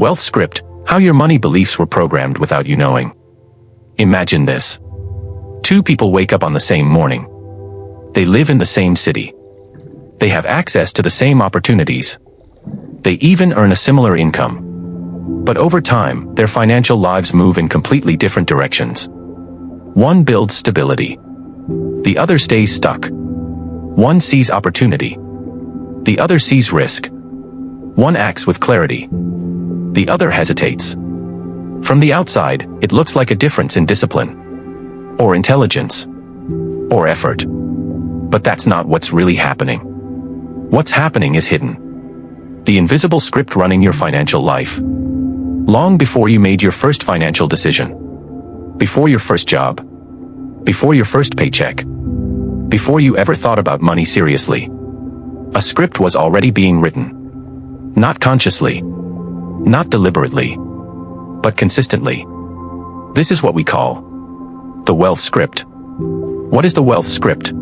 wealth script, how your money beliefs were programmed without you knowing. Imagine this. Two people wake up on the same morning. They live in the same city. They have access to the same opportunities. They even earn a similar income. But over time, their financial lives move in completely different directions. One builds stability. The other stays stuck. One sees opportunity. The other sees risk. One acts with clarity. The other hesitates. From the outside, it looks like a difference in discipline, or intelligence, or effort. But that's not what's really happening. What's happening is hidden. The invisible script running your financial life. Long before you made your first financial decision. Before your first job. Before your first paycheck. Before you ever thought about money seriously. A script was already being written. Not consciously. Not deliberately. But consistently. This is what we call the wealth script. What is the wealth script?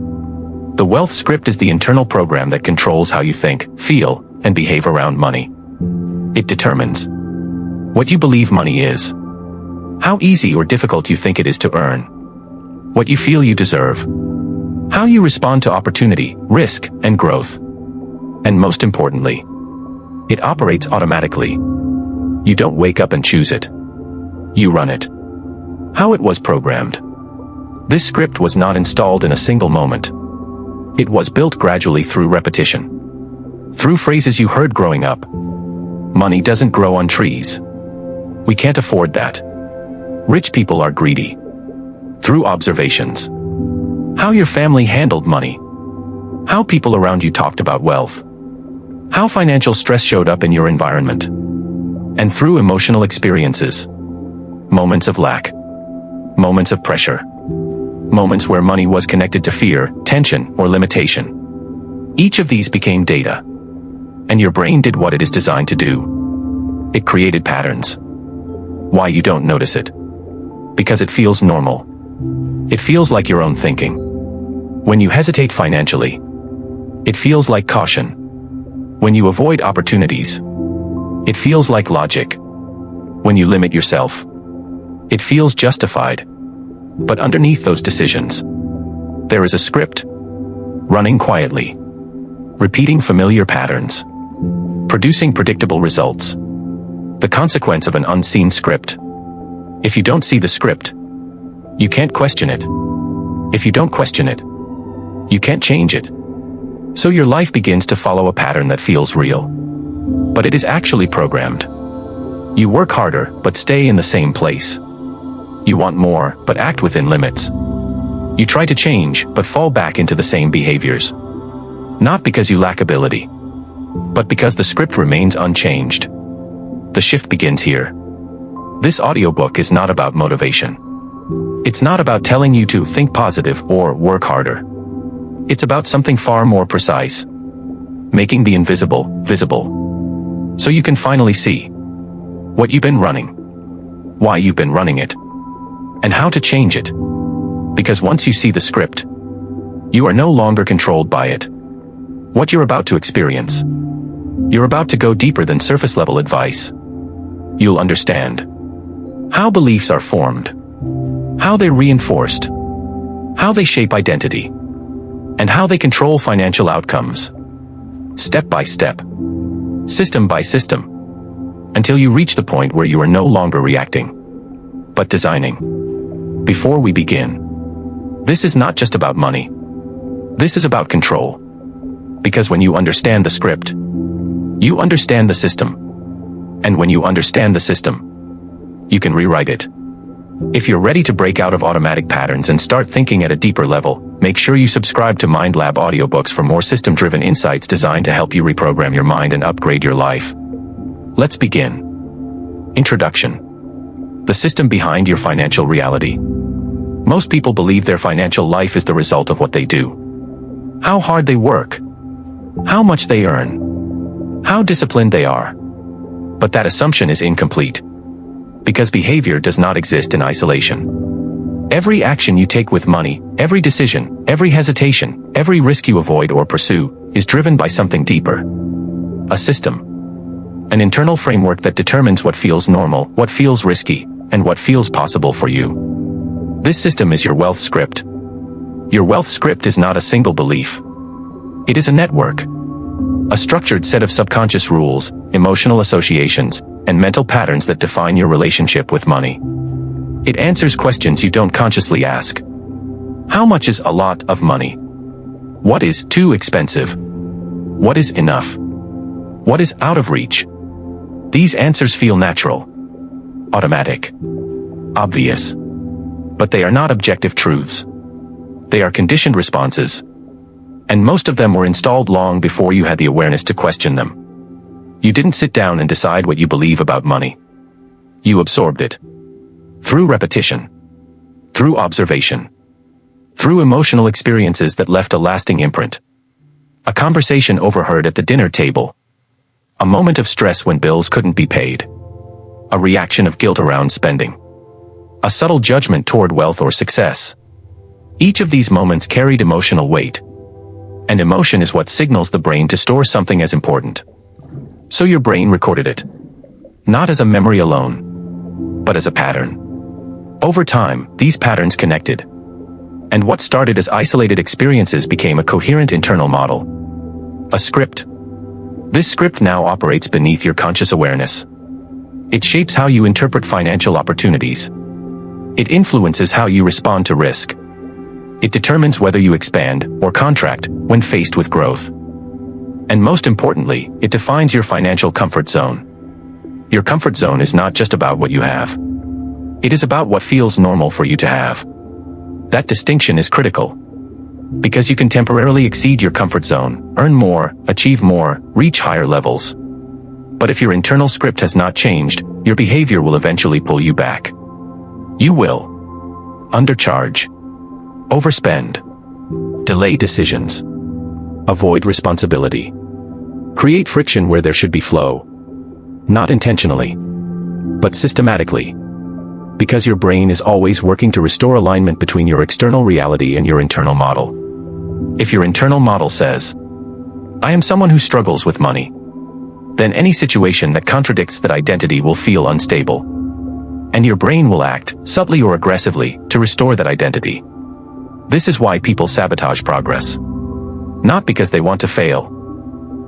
The wealth script is the internal program that controls how you think, feel, and behave around money. It determines what you believe money is, how easy or difficult you think it is to earn, what you feel you deserve, how you respond to opportunity, risk, and growth. And most importantly, it operates automatically. You don't wake up and choose it. You run it. How it was programmed. This script was not installed in a single moment. It was built gradually through repetition. Through phrases you heard growing up. Money doesn't grow on trees. We can't afford that. Rich people are greedy. Through observations. How your family handled money. How people around you talked about wealth. How financial stress showed up in your environment. And through emotional experiences. Moments of lack. Moments of pressure. Moments where money was connected to fear, tension, or limitation. Each of these became data. And your brain did what it is designed to do. It created patterns. Why you don't notice it? Because it feels normal. It feels like your own thinking. When you hesitate financially, it feels like caution. When you avoid opportunities, it feels like logic. When you limit yourself, it feels justified. But underneath those decisions, there is a script, running quietly, repeating familiar patterns, producing predictable results. The consequence of an unseen script. If you don't see the script, you can't question it. If you don't question it, you can't change it. So your life begins to follow a pattern that feels real. But it is actually programmed. You work harder, but stay in the same place. You want more, but act within limits. You try to change, but fall back into the same behaviors. Not because you lack ability, but because the script remains unchanged. The shift begins here. This audiobook is not about motivation. It's not about telling you to think positive or work harder. It's about something far more precise. Making the invisible visible. So you can finally see what you've been running, why you've been running it, and how to change it. Because once you see the script, you are no longer controlled by it. What you're about to experience, you're about to go deeper than surface level advice. You'll understand how beliefs are formed, how they're reinforced, how they shape identity, and how they control financial outcomes. Step by step, system by system, until you reach the point where you are no longer reacting, but designing. Before we begin, this is not just about money. This is about control. Because when you understand the script, you understand the system. And when you understand the system, you can rewrite it. If you're ready to break out of automatic patterns and start thinking at a deeper level, make sure you subscribe to Mind Lab audiobooks for more system-driven insights designed to help you reprogram your mind and upgrade your life. Let's begin. Introduction. The system behind your financial reality. Most people believe their financial life is the result of what they do. How hard they work. How much they earn. How disciplined they are. But that assumption is incomplete. Because behavior does not exist in isolation. Every action you take with money, every decision, every hesitation, every risk you avoid or pursue, is driven by something deeper. A system. An internal framework that determines what feels normal, what feels risky, and what feels possible for you. This system is your wealth script. Your wealth script is not a single belief. It is a network. A structured set of subconscious rules, emotional associations, and mental patterns that define your relationship with money. It answers questions you don't consciously ask. How much is a lot of money? What is too expensive? What is enough? What is out of reach? These answers feel natural, automatic, obvious. But they are not objective truths. They are conditioned responses. And most of them were installed long before you had the awareness to question them. You didn't sit down and decide what you believe about money. You absorbed it. Through repetition. Through observation. Through emotional experiences that left a lasting imprint. A conversation overheard at the dinner table. A moment of stress when bills couldn't be paid. A reaction of guilt around spending. A subtle judgment toward wealth or success. Each of these moments carried emotional weight. And emotion is what signals the brain to store something as important. So your brain recorded it. Not as a memory alone, but as a pattern. Over time, these patterns connected. And what started as isolated experiences became a coherent internal model. A script. This script now operates beneath your conscious awareness. It shapes how you interpret financial opportunities. It influences how you respond to risk. It determines whether you expand or contract when faced with growth. And most importantly, it defines your financial comfort zone. Your comfort zone is not just about what you have. It is about what feels normal for you to have. That distinction is critical. Because you can temporarily exceed your comfort zone, earn more, achieve more, reach higher levels. But if your internal script has not changed, your behavior will eventually pull you back. You will undercharge, overspend, delay decisions, avoid responsibility, create friction where there should be flow. Not intentionally, but systematically. Because your brain is always working to restore alignment between your external reality and your internal model. If your internal model says, "I am someone who struggles with money," then any situation that contradicts that identity will feel unstable. And your brain will act, subtly or aggressively, to restore that identity. This is why people sabotage progress. Not because they want to fail,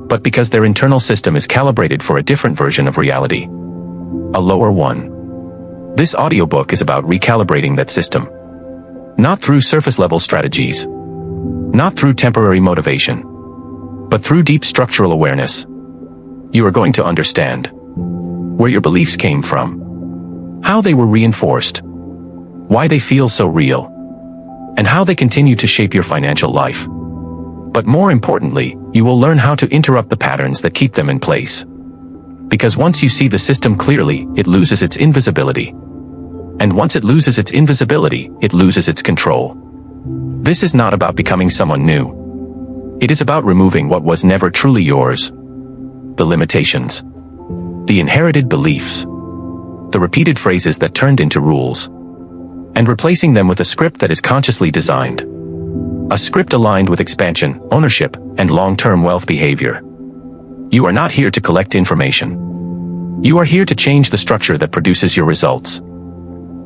but because their internal system is calibrated for a different version of reality. A lower one. This audiobook is about recalibrating that system. Not through surface-level strategies. Not through temporary motivation. But through deep structural awareness. You are going to understand where your beliefs came from, how they were reinforced, why they feel so real, and how they continue to shape your financial life. But more importantly, you will learn how to interrupt the patterns that keep them in place. Because once you see the system clearly, it loses its invisibility. And once it loses its invisibility, it loses its control. This is not about becoming someone new. It is about removing what was never truly yours. The limitations. The inherited beliefs. The repeated phrases that turned into rules. And replacing them with a script that is consciously designed. A script aligned with expansion, ownership, and long-term wealth behavior. You are not here to collect information. You are here to change the structure that produces your results.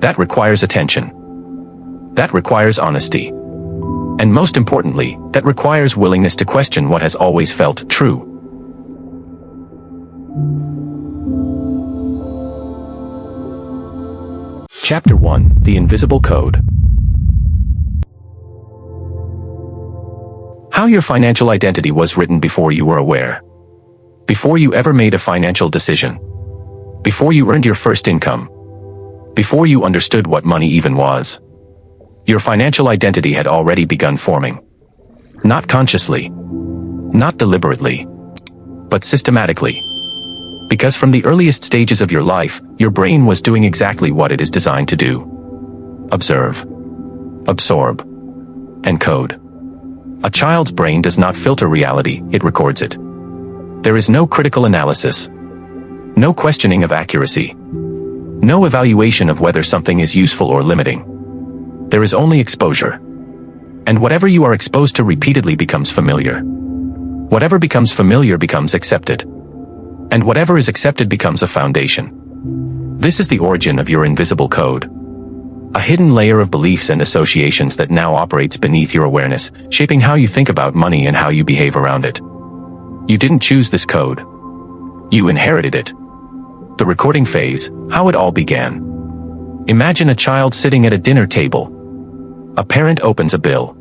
That requires attention. That requires honesty. And most importantly, that requires willingness to question what has always felt true. Chapter 1: The Invisible Code. How your financial identity was written before you were aware. Before you ever made a financial decision. Before you earned your first income. Before you understood what money even was. Your financial identity had already begun forming. Not consciously. Not deliberately. But systematically. Because from the earliest stages of your life, your brain was doing exactly what it is designed to do. Observe. Absorb. Encode. A child's brain does not filter reality, it records it. There is no critical analysis. No questioning of accuracy. No evaluation of whether something is useful or limiting. There is only exposure. And whatever you are exposed to repeatedly becomes familiar. Whatever becomes familiar becomes accepted. And whatever is accepted becomes a foundation. This is the origin of your invisible code. A hidden layer of beliefs and associations that now operates beneath your awareness, shaping how you think about money and how you behave around it. You didn't choose this code. You inherited it. The recording phase, how it all began. Imagine a child sitting at a dinner table. A parent opens a bill.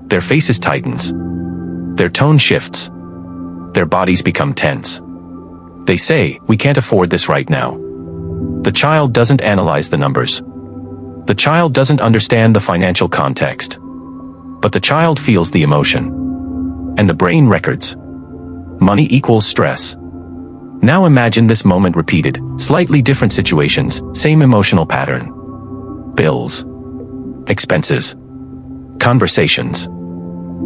Their faces tightens. Their tone shifts. Their bodies become tense. They say, "We can't afford this right now." The child doesn't analyze the numbers. The child doesn't understand the financial context. But the child feels the emotion. And the brain records. Money equals stress. Now imagine this moment repeated, slightly different situations, same emotional pattern. Bills. Expenses. Conversations.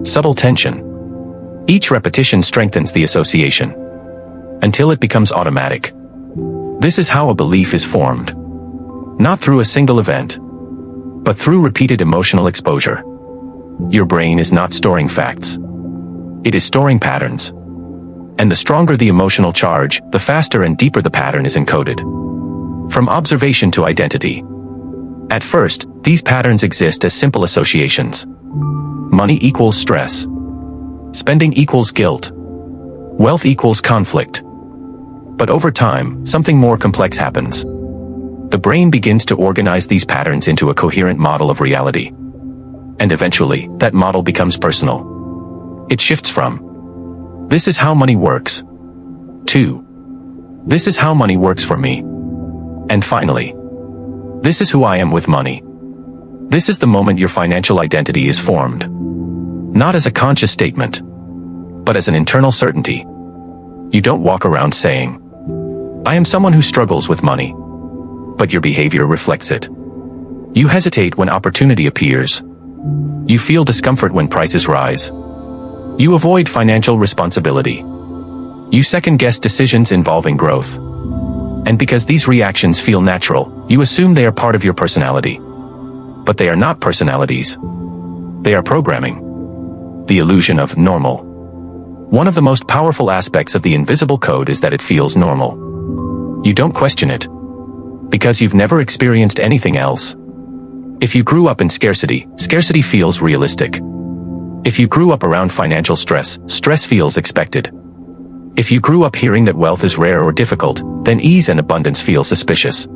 Subtle tension. Each repetition strengthens the association. Until it becomes automatic. This is how a belief is formed. Not through a single event, but through repeated emotional exposure. Your brain is not storing facts. It is storing patterns. And the stronger the emotional charge, the faster and deeper the pattern is encoded. From observation to identity. At first, these patterns exist as simple associations. Money equals stress. Spending equals guilt. Wealth equals conflict. But over time, something more complex happens. The brain begins to organize these patterns into a coherent model of reality. And eventually, that model becomes personal. It shifts from, "This is how money works," to, "This is how money works for me." And finally, "This is who I am with money." This is the moment your financial identity is formed. Not as a conscious statement, but as an internal certainty. You don't walk around saying, "I am someone who struggles with money." But your behavior reflects it. You hesitate when opportunity appears. You feel discomfort when prices rise. You avoid financial responsibility. You second-guess decisions involving growth. And because these reactions feel natural, you assume they are part of your personality. But they are not personalities. They are programming. The illusion of normal. One of the most powerful aspects of the invisible code is that it feels normal. You don't question it. Because you've never experienced anything else. If you grew up in scarcity, scarcity feels realistic. If you grew up around financial stress, stress feels expected. If you grew up hearing that wealth is rare or difficult, then ease and abundance feel suspicious.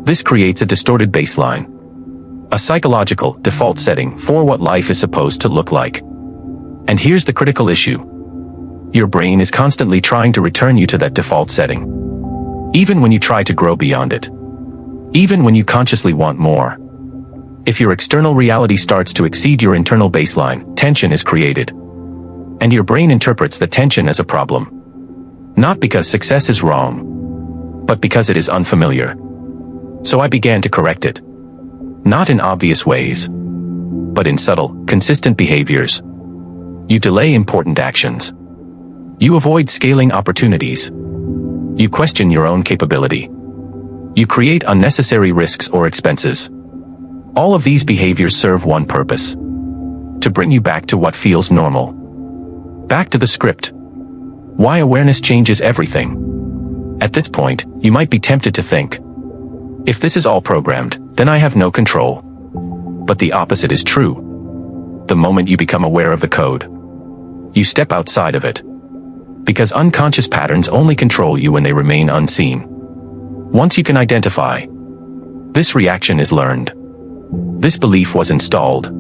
This creates a distorted baseline. A psychological default setting for what life is supposed to look like. And here's the critical issue. Your brain is constantly trying to return you to that default setting. Even when you try to grow beyond it. Even when you consciously want more. If your external reality starts to exceed your internal baseline, tension is created. And your brain interprets the tension as a problem. Not because success is wrong, but because it is unfamiliar. So I began to correct it. Not in obvious ways, but in subtle, consistent behaviors. You delay important actions. You avoid scaling opportunities. You question your own capability. You create unnecessary risks or expenses. All of these behaviors serve one purpose. To bring you back to what feels normal. Back to the script. Why awareness changes everything. At this point, you might be tempted to think, if this is all programmed, then I have no control. But the opposite is true. The moment you become aware of the code, you step outside of it. Because unconscious patterns only control you when they remain unseen. Once you can identify, this reaction is learned. This belief was installed.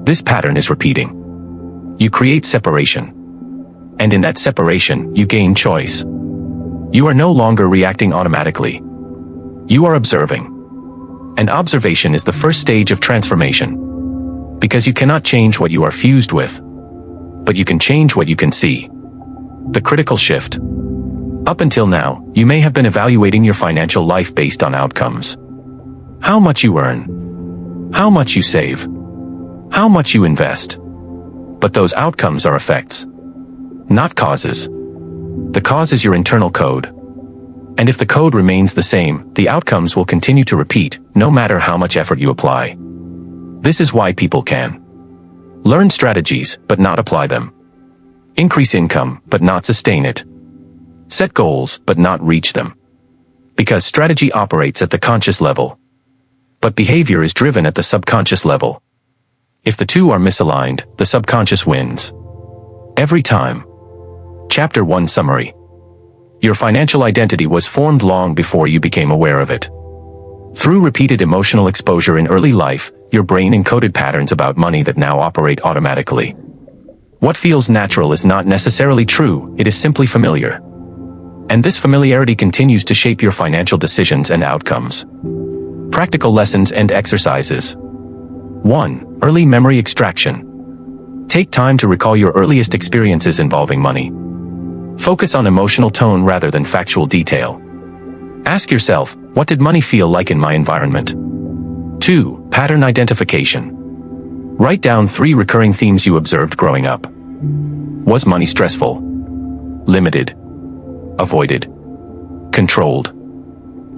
This pattern is repeating. You create separation. And in that separation, you gain choice. You are no longer reacting automatically. You are observing. And observation is the first stage of transformation. Because you cannot change what you are fused with. But you can change what you can see. The critical shift. Up until now, you may have been evaluating your financial life based on outcomes. How much you earn. How much you save. How much you invest. But those outcomes are effects. Not causes. The cause is your internal code. And if the code remains the same, the outcomes will continue to repeat, no matter how much effort you apply. This is why people can learn strategies, but not apply them. Increase income, but not sustain it. Set goals, but not reach them. Because strategy operates at the conscious level, but behavior is driven at the subconscious level. If the two are misaligned, the subconscious wins. Every time. Chapter 1 Summary. Your financial identity was formed long before you became aware of it. Through repeated emotional exposure in early life, your brain encoded patterns about money that now operate automatically. What feels natural is not necessarily true, it is simply familiar. And this familiarity continues to shape your financial decisions and outcomes. Practical lessons and exercises. 1. Early memory extraction. Take time to recall your earliest experiences involving money. Focus on emotional tone rather than factual detail. Ask yourself, what did money feel like in my environment? 2. Pattern identification. Write down 3 recurring themes you observed growing up. Was money stressful? Limited? Avoided? Controlled?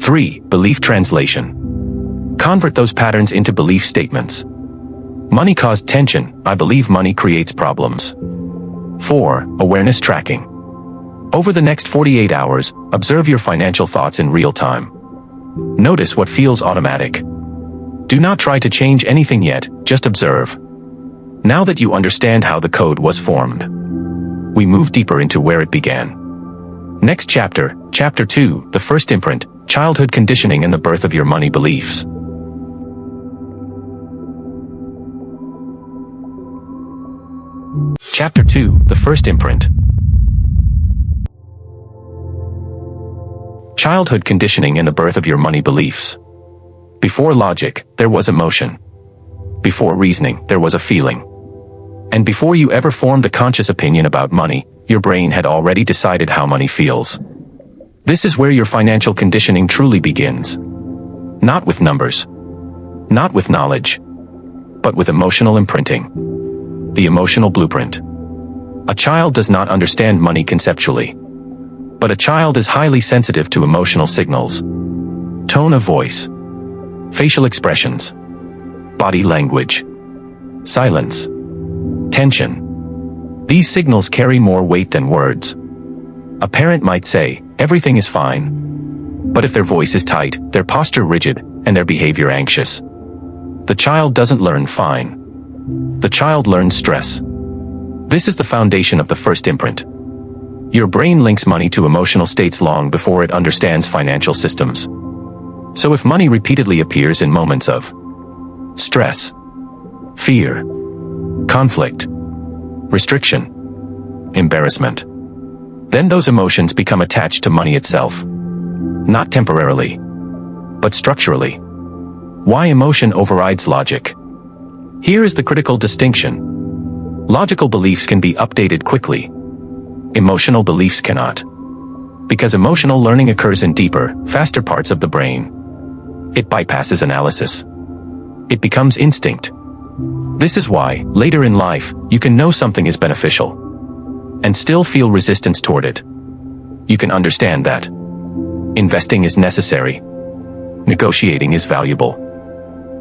3. Belief translation. Convert those patterns into belief statements. Money caused tension, I believe money creates problems. 4. Awareness tracking. Over the next 48 hours, observe your financial thoughts in real time. Notice what feels automatic. Do not try to change anything yet, just observe. Now that you understand how the code was formed, we move deeper into where it began. Next chapter, Chapter 2, The First Imprint, Childhood Conditioning and the Birth of Your Money Beliefs. Chapter 2, The First Imprint. Childhood conditioning and the birth of your money beliefs. Before logic, there was emotion. Before reasoning, there was a feeling. And before you ever formed a conscious opinion about money, your brain had already decided how money feels. This is where your financial conditioning truly begins. Not with numbers. Not with knowledge. But with emotional imprinting. The emotional blueprint. A child does not understand money conceptually. But a child is highly sensitive to emotional signals. Tone of voice. Facial expressions. Body language. Silence. Tension. These signals carry more weight than words. A parent might say, everything is fine. But if their voice is tight, their posture rigid, and their behavior anxious, the child doesn't learn fine. The child learns stress. This is the foundation of the first imprint. Your brain links money to emotional states long before it understands financial systems. So if money repeatedly appears in moments of stress, fear, conflict, restriction, embarrassment, then those emotions become attached to money itself. Not temporarily, but structurally. Why emotion overrides logic? Here is the critical distinction. Logical beliefs can be updated quickly. Emotional beliefs cannot. Because emotional learning occurs in deeper, faster parts of the brain. It bypasses analysis. It becomes instinct. This is why, later in life, you can know something is beneficial and still feel resistance toward it. You can understand that investing is necessary. Negotiating is valuable.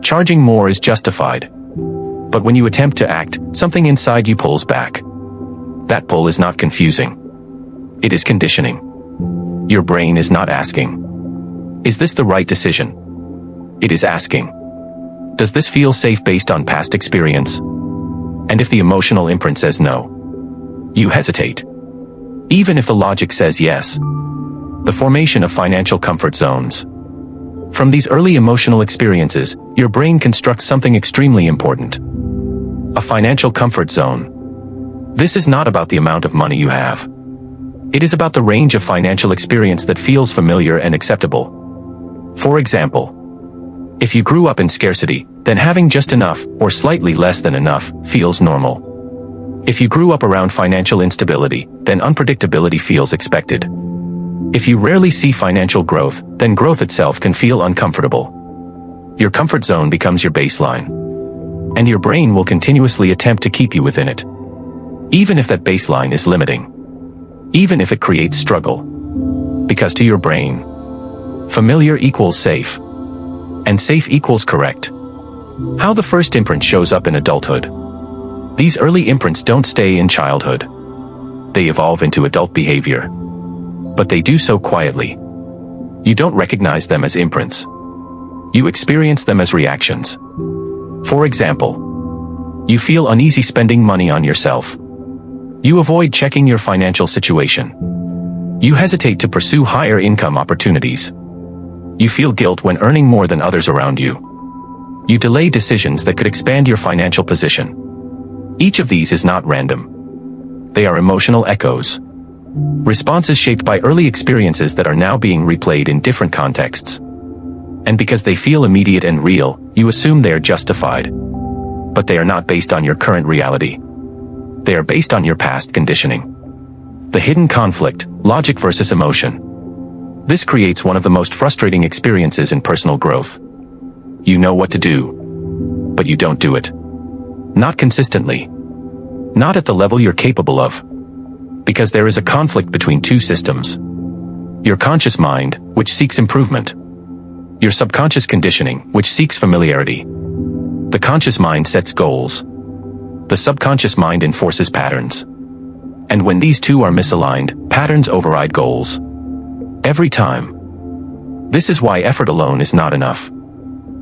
Charging more is justified. But when you attempt to act, something inside you pulls back. That pull is not confusing. It is conditioning. Your brain is not asking, is this the right decision? It is asking, does this feel safe based on past experience? And if the emotional imprint says no, you hesitate. Even if the logic says yes. The formation of financial comfort zones. From these early emotional experiences, your brain constructs something extremely important. A financial comfort zone. This is not about the amount of money you have. It is about the range of financial experience that feels familiar and acceptable. For example, if you grew up in scarcity, then having just enough, or slightly less than enough, feels normal. If you grew up around financial instability, then unpredictability feels expected. If you rarely see financial growth, then growth itself can feel uncomfortable. Your comfort zone becomes your baseline. And your brain will continuously attempt to keep you within it. Even if that baseline is limiting. Even if it creates struggle. Because to your brain, familiar equals safe. And safe equals correct. How the first imprint shows up in adulthood. These early imprints don't stay in childhood. They evolve into adult behavior. But they do so quietly. You don't recognize them as imprints. You experience them as reactions. For example, you feel uneasy spending money on yourself. You avoid checking your financial situation. You hesitate to pursue higher income opportunities. You feel guilt when earning more than others around you. You delay decisions that could expand your financial position. Each of these is not random. They are emotional echoes. Responses shaped by early experiences that are now being replayed in different contexts. And because they feel immediate and real, you assume they are justified. But they are not based on your current reality. They are based on your past conditioning. The hidden conflict, logic versus emotion. This creates one of the most frustrating experiences in personal growth. You know what to do, but you don't do it. Not consistently. Not at the level you're capable of. Because there is a conflict between two systems. Your conscious mind, which seeks improvement. Your subconscious conditioning, which seeks familiarity. The conscious mind sets goals. The subconscious mind enforces patterns. And when these two are misaligned, patterns override goals. Every time. This is why effort alone is not enough.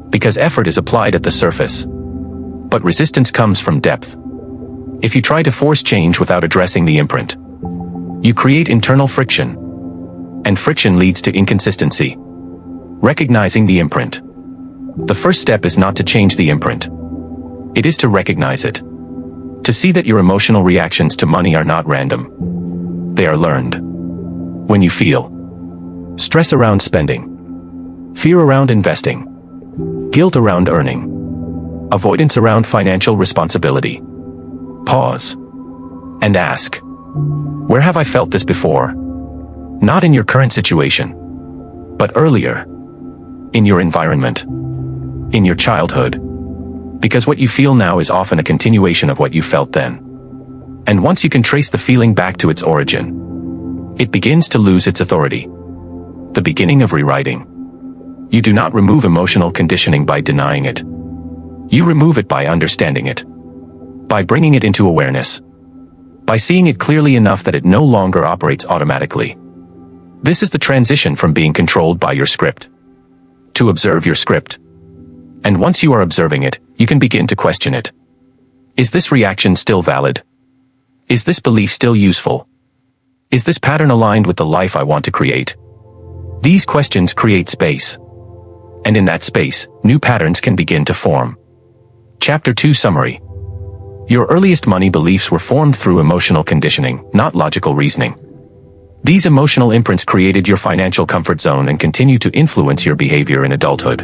Because effort is applied at the surface. But resistance comes from depth. If you try to force change without addressing the imprint, you create internal friction. And friction leads to inconsistency. Recognizing the imprint. The first step is not to change the imprint. It is to recognize it. To see that your emotional reactions to money are not random. They are learned. When you feel stress around spending, fear around investing, guilt around earning, avoidance around financial responsibility, pause and ask, where have I felt this before? Not in your current situation, but earlier. In your environment. In your childhood. Because what you feel now is often a continuation of what you felt then. And once you can trace the feeling back to its origin, it begins to lose its authority. The beginning of rewriting. You do not remove emotional conditioning by denying it. You remove it by understanding it. By bringing it into awareness. By seeing it clearly enough that it no longer operates automatically. This is the transition from being controlled by your script to observe your script. And once you are observing it, you can begin to question it. Is this reaction still valid? Is this belief still useful? Is this pattern aligned with the life I want to create? These questions create space. And in that space, new patterns can begin to form. Chapter 2 Summary. Your earliest money beliefs were formed through emotional conditioning, not logical reasoning. These emotional imprints created your financial comfort zone and continue to influence your behavior in adulthood.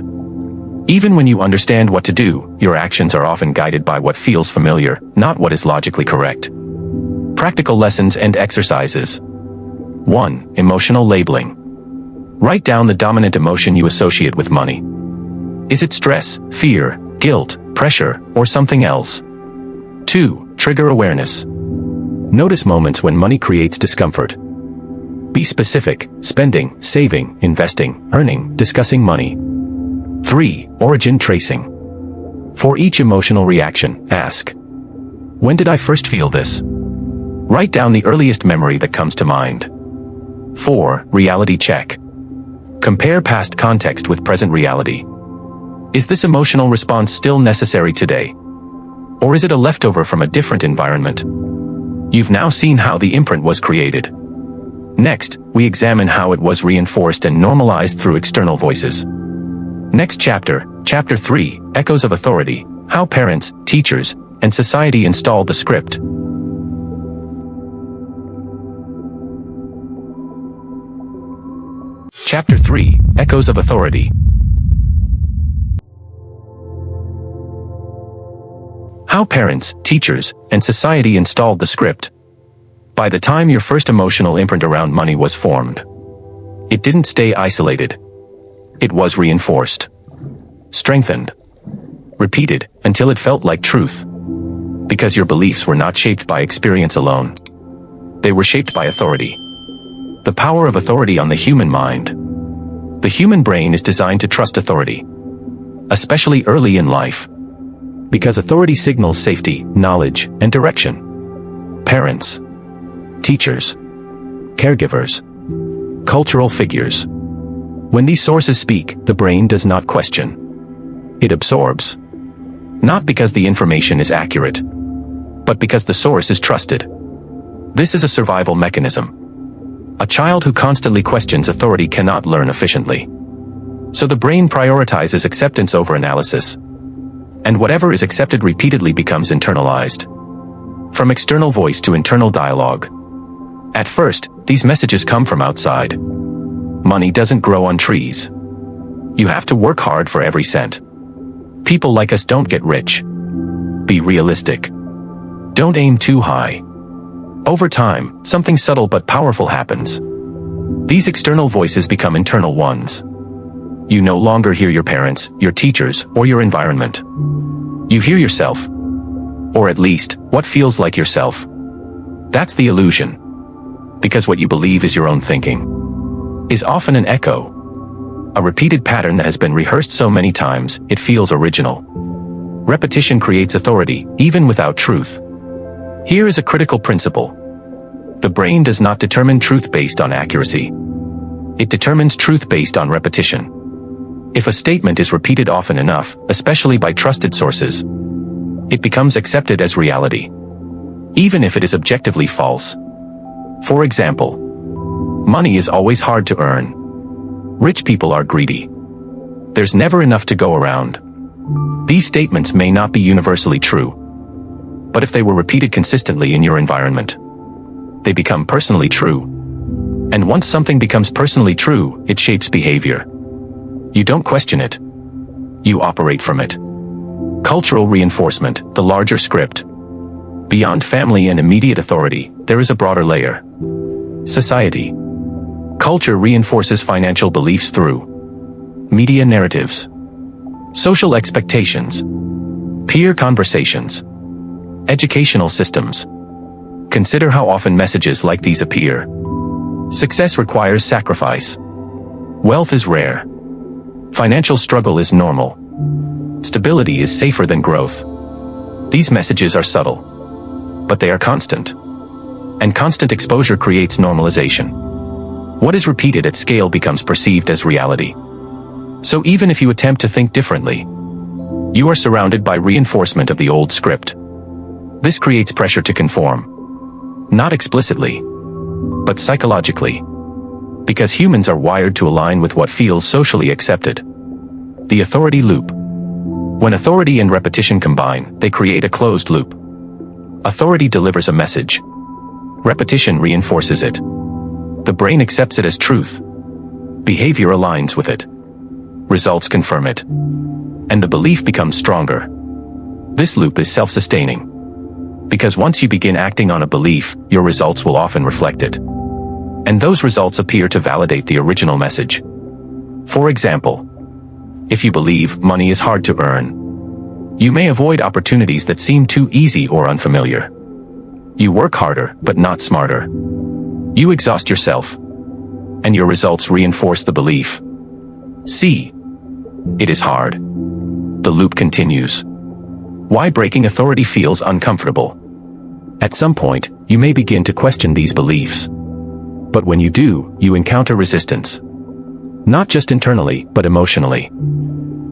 Even when you understand what to do, your actions are often guided by what feels familiar, not what is logically correct. Practical lessons and exercises. 1. Emotional labeling. Write down the dominant emotion you associate with money. Is it stress, fear, guilt, pressure, or something else? 2. Trigger awareness. Notice moments when money creates discomfort. Be specific: spending, saving, investing, earning, discussing money. 3. Origin tracing. For each emotional reaction, ask, when did I first feel this? Write down the earliest memory that comes to mind. 4. Reality check. Compare past context with present reality. Is this emotional response still necessary today? Or is it a leftover from a different environment? You've now seen how the imprint was created. Next, we examine how it was reinforced and normalized through external voices. Next chapter, Chapter 3, Echoes of Authority, How Parents, Teachers, and Society Install the Script. Chapter 3, Echoes of Authority. How parents, teachers, and society installed the script. By the time your first emotional imprint around money was formed, it didn't stay isolated. It was reinforced, strengthened, repeated until it felt like truth. Because your beliefs were not shaped by experience alone. They were shaped by authority. The power of authority on the human mind. The human brain is designed to trust authority, especially early in life. Because authority signals safety, knowledge, and direction. Parents, teachers, caregivers, Cultural figures. When these sources speak, the brain does not question. It absorbs. Not because the information is accurate, but because the source is trusted. This is a survival mechanism. A child who constantly questions authority cannot learn efficiently. So the brain prioritizes acceptance over analysis. And whatever is accepted repeatedly becomes internalized. From external voice to internal dialogue. At first, these messages come from outside. Money doesn't grow on trees. You have to work hard for every cent. People like us don't get rich. Be realistic. Don't aim too high. Over time, something subtle but powerful happens. These external voices become internal ones. You no longer hear your parents, your teachers, or your environment. You hear yourself. Or at least, what feels like yourself. That's the illusion. Because what you believe is your own thinking is often an echo. A repeated pattern that has been rehearsed so many times, it feels original. Repetition creates authority, even without truth. Here is a critical principle. The brain does not determine truth based on accuracy. It determines truth based on repetition. If a statement is repeated often enough, especially by trusted sources, it becomes accepted as reality, even if it is objectively false. For example, money is always hard to earn. Rich people are greedy. There's never enough to go around. These statements may not be universally true, but if they were repeated consistently in your environment, they become personally true. And once something becomes personally true, it shapes behavior. You don't question it. You operate from it. Cultural reinforcement, the larger script. Beyond family and immediate authority, there is a broader layer. Society. Culture reinforces financial beliefs through media narratives, social expectations, peer conversations, educational systems. Consider how often messages like these appear. Success requires sacrifice. Wealth is rare. Financial struggle is normal. Stability is safer than growth. These messages are subtle, but they are constant. And constant exposure creates normalization. What is repeated at scale becomes perceived as reality. So even if you attempt to think differently, you are surrounded by reinforcement of the old script. This creates pressure to conform. Not explicitly, but psychologically. Because humans are wired to align with what feels socially accepted. The authority loop. When authority and repetition combine, they create a closed loop. Authority delivers a message. Repetition reinforces it. The brain accepts it as truth. Behavior aligns with it. Results confirm it. And the belief becomes stronger. This loop is self-sustaining. Because once you begin acting on a belief, your results will often reflect it. And those results appear to validate the original message. For example, if you believe money is hard to earn, you may avoid opportunities that seem too easy or unfamiliar. You work harder, but not smarter. You exhaust yourself, and your results reinforce the belief. See, it is hard. The loop continues. Why breaking authority feels uncomfortable. At some point, you may begin to question these beliefs. But when you do, you encounter resistance. Not just internally, but emotionally.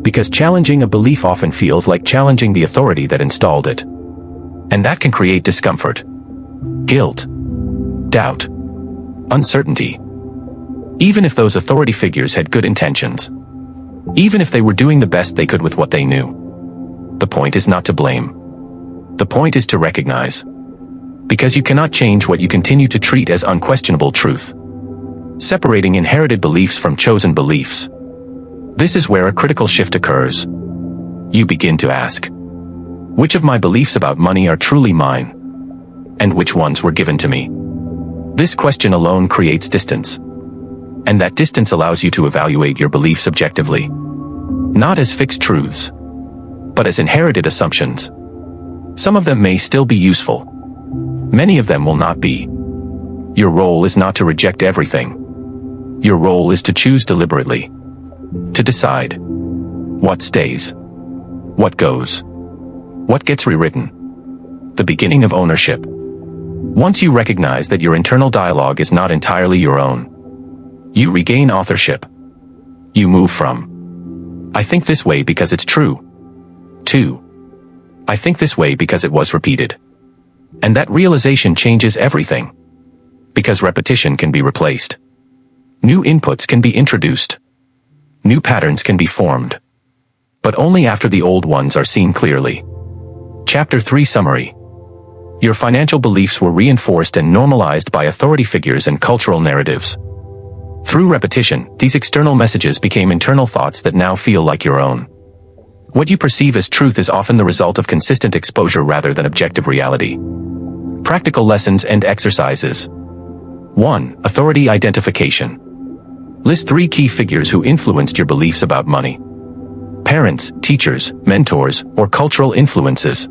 Because challenging a belief often feels like challenging the authority that installed it. And that can create discomfort, guilt, doubt, uncertainty. Even if those authority figures had good intentions. Even if they were doing the best they could with what they knew. The point is not to blame. The point is to recognize. Because you cannot change what you continue to treat as unquestionable truth. Separating inherited beliefs from chosen beliefs. This is where a critical shift occurs. You begin to ask, which of my beliefs about money are truly mine? And which ones were given to me? This question alone creates distance. And that distance allows you to evaluate your beliefs objectively. Not as fixed truths, but as inherited assumptions. Some of them may still be useful. Many of them will not be. Your role is not to reject everything. Your role is to choose deliberately. To decide what stays, what goes, what gets rewritten. The beginning of ownership. Once you recognize that your internal dialogue is not entirely your own, You regain authorship. You move from, I think this way because it's true, to, I think this way because it was repeated. And that realization changes everything. Because repetition can be replaced. New inputs can be introduced. New patterns can be formed. But only after the old ones are seen clearly. Chapter 3 Summary. Your financial beliefs were reinforced and normalized by authority figures and cultural narratives. Through repetition, these external messages became internal thoughts that now feel like your own. What you perceive as truth is often the result of consistent exposure rather than objective reality. Practical lessons and exercises. 1. Authority identification. List 3 key figures who influenced your beliefs about money. Parents, teachers, mentors, or cultural influences.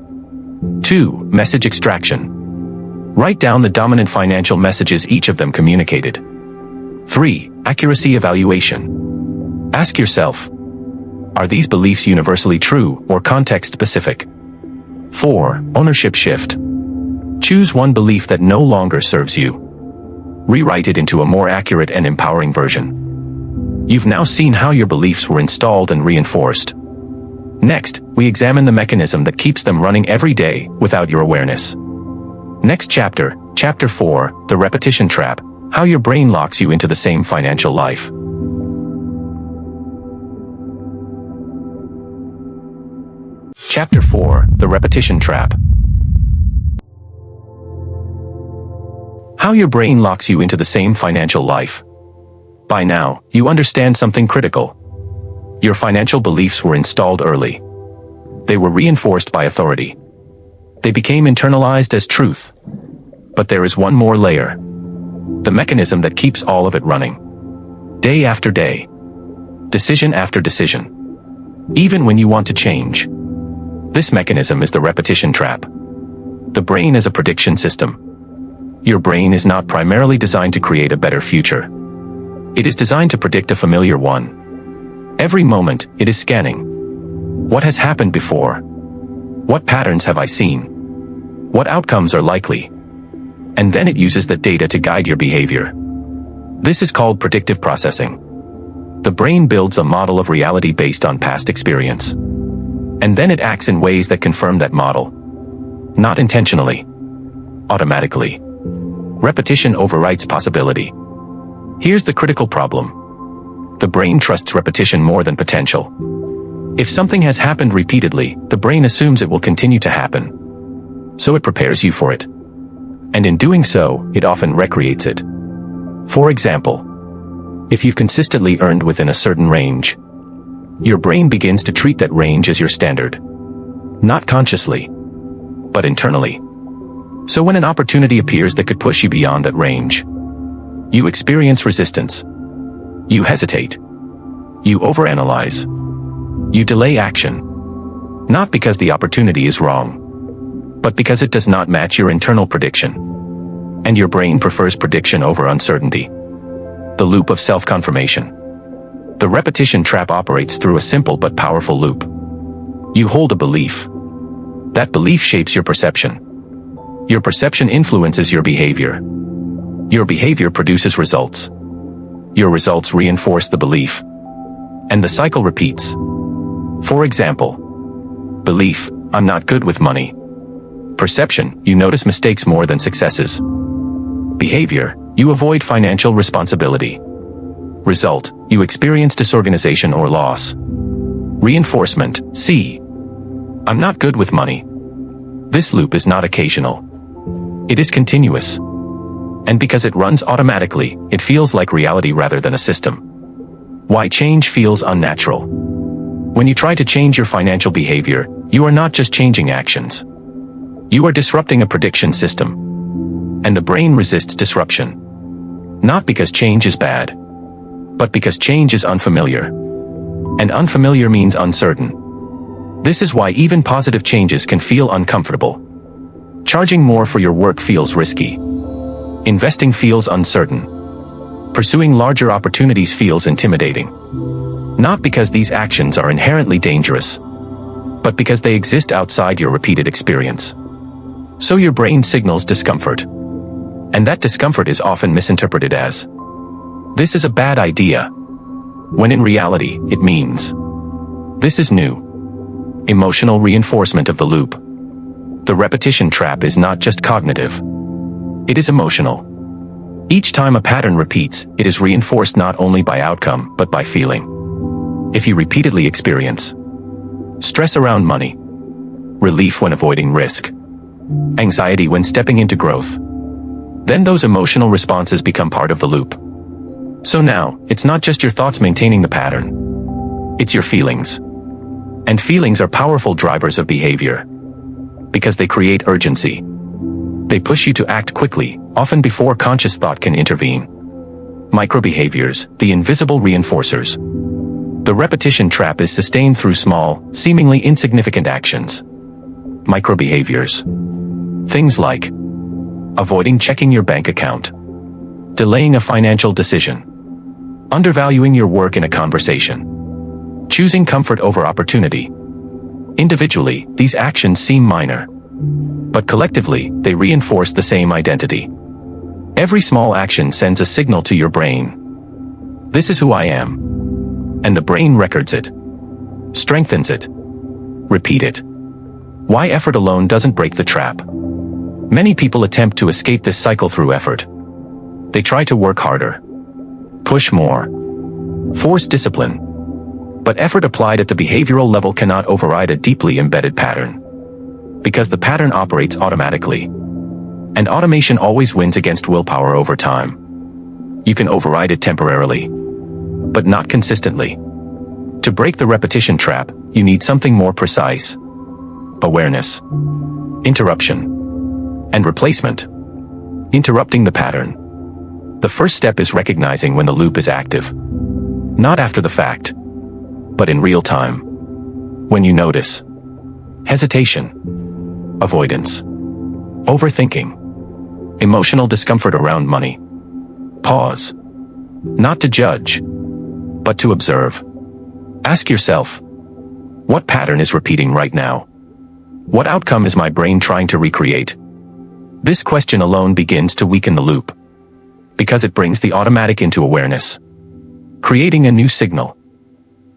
2. Message extraction. Write down the dominant financial messages each of them communicated. 3. Accuracy evaluation. Ask yourself, are these beliefs universally true or context-specific? 4. Ownership shift. Choose one belief that no longer serves you. Rewrite it into a more accurate and empowering version. You've now seen how your beliefs were installed and reinforced. Next, we examine the mechanism that keeps them running every day without your awareness. Next chapter, Chapter 4, The Repetition Trap, how your brain locks you into the same financial life. Chapter 4, The Repetition Trap. How your brain locks you into the same financial life. By now, you understand something critical. Your financial beliefs were installed early. They were reinforced by authority. They became internalized as truth. But there is one more layer. The mechanism that keeps all of it running. Day after day. Decision after decision. Even when you want to change. This mechanism is the repetition trap. The brain is a prediction system. Your brain is not primarily designed to create a better future. It is designed to predict a familiar one. Every moment, it is scanning. What has happened before? What patterns have I seen? What outcomes are likely? And then it uses that data to guide your behavior. This is called predictive processing. The brain builds a model of reality based on past experience. And then it acts in ways that confirm that model. Not intentionally. Automatically. Repetition overwrites possibility. Here's the critical problem. The brain trusts repetition more than potential. If something has happened repeatedly, the brain assumes it will continue to happen. So it prepares you for it. And in doing so, it often recreates it. For example, if you've consistently earned within a certain range, your brain begins to treat that range as your standard. Not consciously, but internally. So when an opportunity appears that could push you beyond that range, you experience resistance. You hesitate. You overanalyze. You delay action. Not because the opportunity is wrong, but because it does not match your internal prediction. And your brain prefers prediction over uncertainty. The loop of self-confirmation. The repetition trap operates through a simple but powerful loop. You hold a belief. That belief shapes your perception. Your perception influences your behavior. Your behavior produces results. Your results reinforce the belief. And the cycle repeats. For example, belief, I'm not good with money. Perception, you notice mistakes more than successes. Behavior, you avoid financial responsibility. Result, you experience disorganization or loss. Reinforcement, see. I'm not good with money. This loop is not occasional. It is continuous. And because it runs automatically, it feels like reality rather than a system. Why change feels unnatural. When you try to change your financial behavior, you are not just changing actions. You are disrupting a prediction system. And the brain resists disruption. Not because change is bad, but because change is unfamiliar. And unfamiliar means uncertain. This is why even positive changes can feel uncomfortable. Charging more for your work feels risky. Investing feels uncertain. Pursuing larger opportunities feels intimidating. Not because these actions are inherently dangerous, but because they exist outside your repeated experience. So your brain signals discomfort. And that discomfort is often misinterpreted as "This is a bad idea," when in reality, it means, "This is new." Emotional reinforcement of the loop. The repetition trap is not just cognitive. It is emotional. Each time a pattern repeats, it is reinforced not only by outcome, but by feeling. If you repeatedly experience stress around money, relief when avoiding risk, anxiety when stepping into growth, then those emotional responses become part of the loop. So now, it's not just your thoughts maintaining the pattern. It's your feelings. And feelings are powerful drivers of behavior. Because they create urgency. They push you to act quickly, often before conscious thought can intervene. Microbehaviors, the invisible reinforcers. The repetition trap is sustained through small, seemingly insignificant actions. Microbehaviors. Things like avoiding checking your bank account, delaying a financial decision, undervaluing your work in a conversation, choosing comfort over opportunity. Individually, these actions seem minor. But collectively, they reinforce the same identity. Every small action sends a signal to your brain. This is who I am. And the brain records it. Strengthens it. Repeat it. Why effort alone doesn't break the trap. Many people attempt to escape this cycle through effort. They try to work harder. Push more. Force discipline. But effort applied at the behavioral level cannot override a deeply embedded pattern. Because the pattern operates automatically. And automation always wins against willpower over time. You can override it temporarily, but not consistently. To break the repetition trap, you need something more precise. Awareness. Interruption. And replacement. Interrupting the pattern. The first step is recognizing when the loop is active. Not after the fact, but in real time. When you notice hesitation, avoidance, overthinking, emotional discomfort around money. Pause. Not to judge, but to observe. Ask yourself, what pattern is repeating right now? What outcome is my brain trying to recreate? This question alone begins to weaken the loop, because it brings the automatic into awareness, creating a new signal.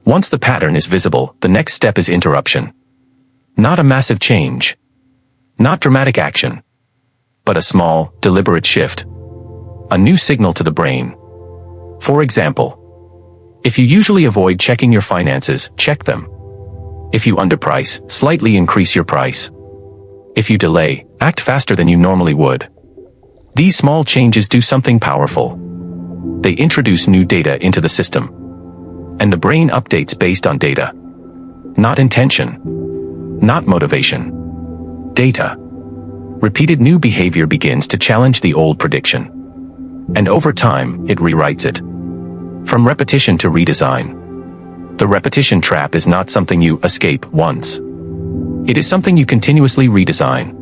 Once the pattern is visible, the next step is interruption. Not a massive change. Not dramatic action. But a small, deliberate shift. A new signal to the brain. For example, if you usually avoid checking your finances, check them. If you underprice, slightly increase your price. If you delay, act faster than you normally would. These small changes do something powerful. They introduce new data into the system. And the brain updates based on data. Not intention. Not motivation. Data. Repeated new behavior begins to challenge the old prediction. And over time, it rewrites it. From repetition to redesign. The repetition trap is not something you escape once. It is something you continuously redesign.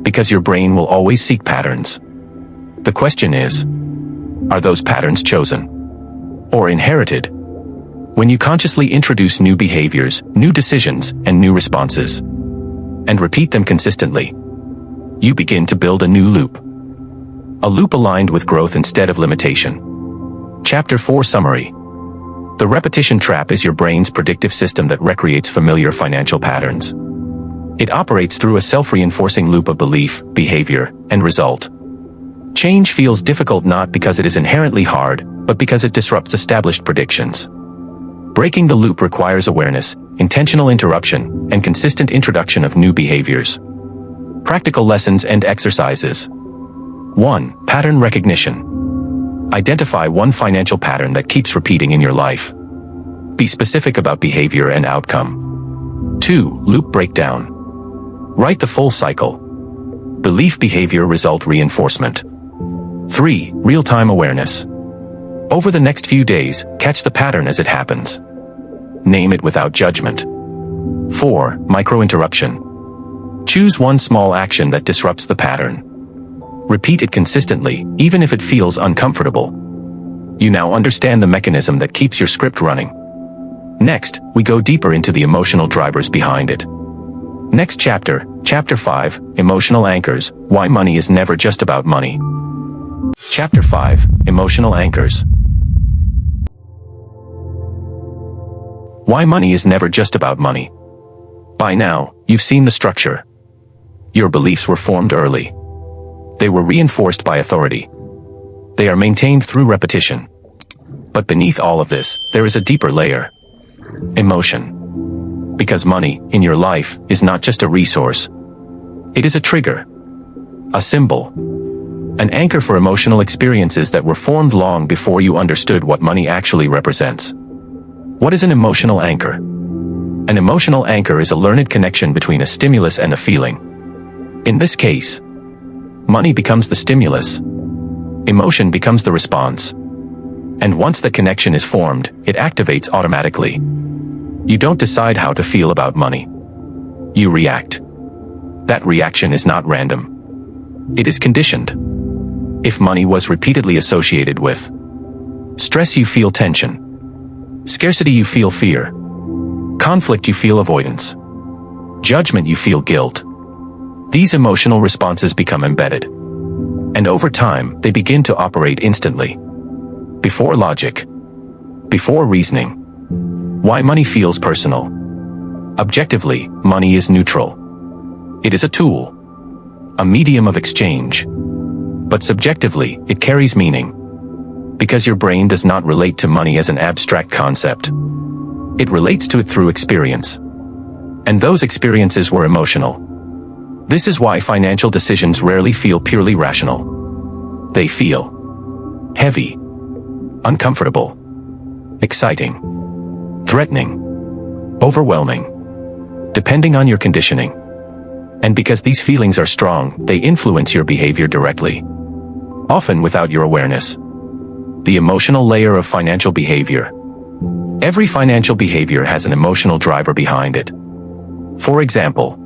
Because your brain will always seek patterns. The question is, are those patterns chosen? Or inherited? When you consciously introduce new behaviors, new decisions, and new responses, and repeat them consistently, you begin to build a new loop. A loop aligned with growth instead of limitation. Chapter 4 Summary. The repetition trap is your brain's predictive system that recreates familiar financial patterns. It operates through a self-reinforcing loop of belief, behavior, and result. Change feels difficult not because it is inherently hard, but because it disrupts established predictions. Breaking the loop requires awareness, intentional interruption, and consistent introduction of new behaviors. Practical lessons and exercises. 1. Pattern recognition. Identify one financial pattern that keeps repeating in your life. Be specific about behavior and outcome. 2. Loop breakdown. Write the full cycle. Belief, behavior, result, reinforcement. 3. Real-time awareness. Over the next few days, catch the pattern as it happens. Name it without judgment. 4. Micro-interruption. Choose one small action that disrupts the pattern. Repeat it consistently, even if it feels uncomfortable. You now understand the mechanism that keeps your script running. Next, we go deeper into the emotional drivers behind it. Next chapter, Chapter 5, Emotional Anchors, Why Money is Never Just About Money. Chapter 5, Emotional Anchors. Why money is never just about money. By now, you've seen the structure. Your beliefs were formed early. They were reinforced by authority. They are maintained through repetition. But beneath all of this, there is a deeper layer. Emotion. Because money, in your life, is not just a resource. It is a trigger. A symbol. An anchor for emotional experiences that were formed long before you understood what money actually represents. What is an emotional anchor? An emotional anchor is a learned connection between a stimulus and a feeling. In this case, money becomes the stimulus. Emotion becomes the response. And once the connection is formed, it activates automatically. You don't decide how to feel about money. You react. That reaction is not random. It is conditioned. If money was repeatedly associated with stress, you feel tension. Scarcity, you feel fear. Conflict, you feel avoidance. Judgment, you feel guilt. These emotional responses become embedded. And over time, they begin to operate instantly. Before logic. Before reasoning. Why money feels personal. Objectively, money is neutral. It is a tool. A medium of exchange. But subjectively, it carries meaning. Because your brain does not relate to money as an abstract concept. It relates to it through experience. And those experiences were emotional. This is why financial decisions rarely feel purely rational. They feel heavy, uncomfortable, exciting, threatening, overwhelming, depending on your conditioning. And because these feelings are strong, they influence your behavior directly. Often without your awareness. The emotional layer of financial behavior. Every financial behavior has an emotional driver behind it. For example,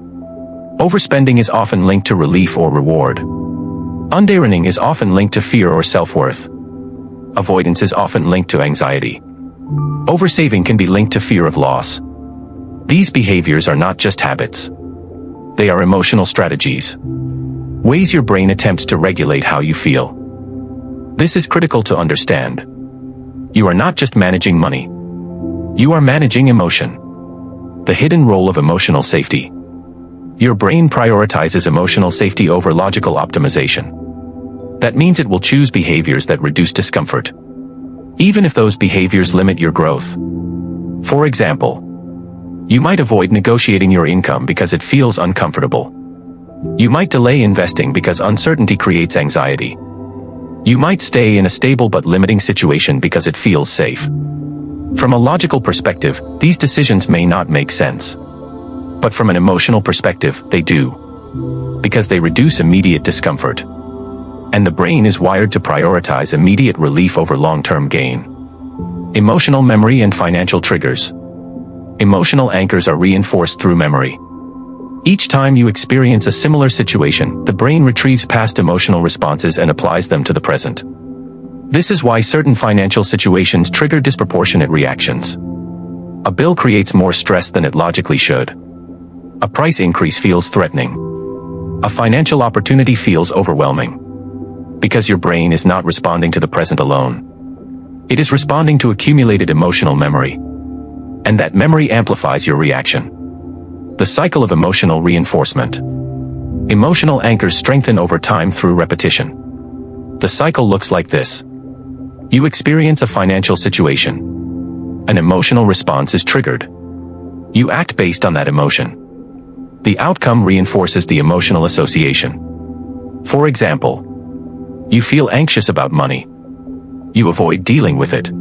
overspending is often linked to relief or reward. Underearning is often linked to fear or self-worth. Avoidance is often linked to anxiety. Oversaving can be linked to fear of loss. These behaviors are not just habits. They are emotional strategies. Ways your brain attempts to regulate how you feel. This is critical to understand. You are not just managing money. You are managing emotion. The hidden role of emotional safety. Your brain prioritizes emotional safety over logical optimization. That means it will choose behaviors that reduce discomfort, even if those behaviors limit your growth. For example, you might avoid negotiating your income because it feels uncomfortable. You might delay investing because uncertainty creates anxiety. You might stay in a stable but limiting situation because it feels safe. From a logical perspective, these decisions may not make sense. But from an emotional perspective, they do. Because they reduce immediate discomfort. And the brain is wired to prioritize immediate relief over long-term gain. Emotional memory and financial triggers. Emotional anchors are reinforced through memory. Each time you experience a similar situation, the brain retrieves past emotional responses and applies them to the present. This is why certain financial situations trigger disproportionate reactions. A bill creates more stress than it logically should. A price increase feels threatening. A financial opportunity feels overwhelming. Because your brain is not responding to the present alone. It is responding to accumulated emotional memory. And that memory amplifies your reaction. The cycle of emotional reinforcement. Emotional anchors strengthen over time through repetition. The cycle looks like this. You experience a financial situation. An emotional response is triggered. You act based on that emotion. The outcome reinforces the emotional association. For example, you feel anxious about money. You avoid dealing with it.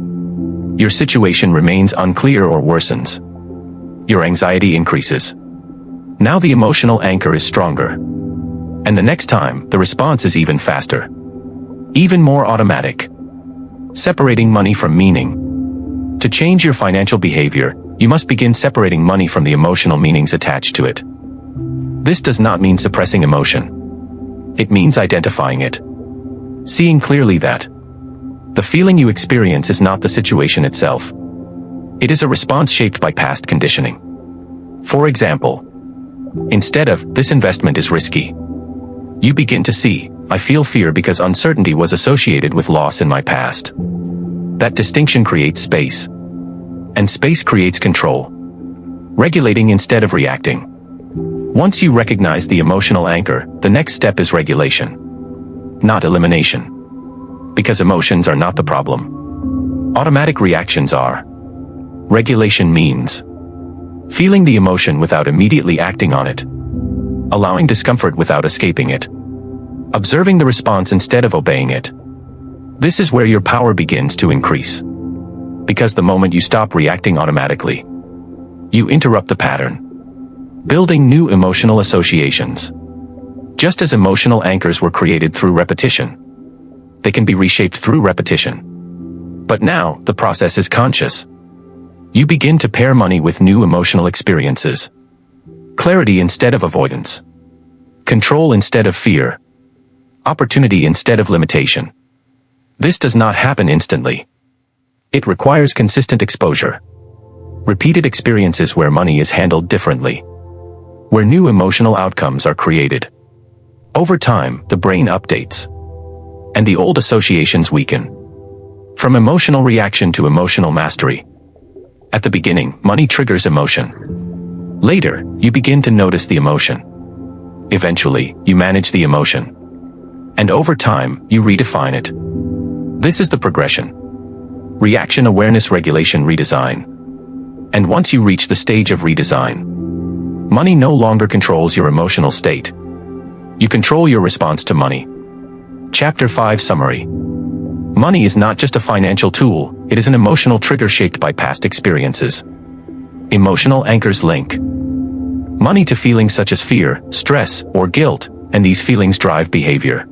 Your situation remains unclear or worsens. Your anxiety increases. Now the emotional anchor is stronger. And the next time, the response is even faster. Even more automatic. Separating money from meaning. To change your financial behavior, you must begin separating money from the emotional meanings attached to it. This does not mean suppressing emotion. It means identifying it. Seeing clearly that the feeling you experience is not the situation itself. It is a response shaped by past conditioning. For example, instead of, "This investment is risky," you begin to see, "I feel fear because uncertainty was associated with loss in my past." That distinction creates space. and space creates control. Regulating instead of reacting. Once you recognize the emotional anchor, the next step is regulation, not elimination. Because emotions are not the problem. Automatic reactions are. Regulation means feeling the emotion without immediately acting on it. Allowing discomfort without escaping it. Observing the response instead of obeying it. This is where your power begins to increase. Because the moment you stop reacting automatically, you interrupt the pattern. Building new emotional associations. Just as emotional anchors were created through repetition, they can be reshaped through repetition. But now, the process is conscious. You begin to pair money with new emotional experiences. Clarity instead of avoidance. Control instead of fear. Opportunity instead of limitation. This does not happen instantly. It requires consistent exposure. Repeated experiences where money is handled differently. Where new emotional outcomes are created. Over time, the brain updates. And the old associations weaken. From emotional reaction to emotional mastery. At the beginning, money triggers emotion. Later, you begin to notice the emotion. Eventually, you manage the emotion. And over time, you redefine it. This is the progression. Reaction, awareness, regulation, redesign. And once you reach the stage of redesign, money no longer controls your emotional state. You control your response to money. Chapter 5 Summary. Money is not just a financial tool, it is an emotional trigger shaped by past experiences. Emotional anchors link money to feelings such as fear, stress, or guilt, and these feelings drive behavior.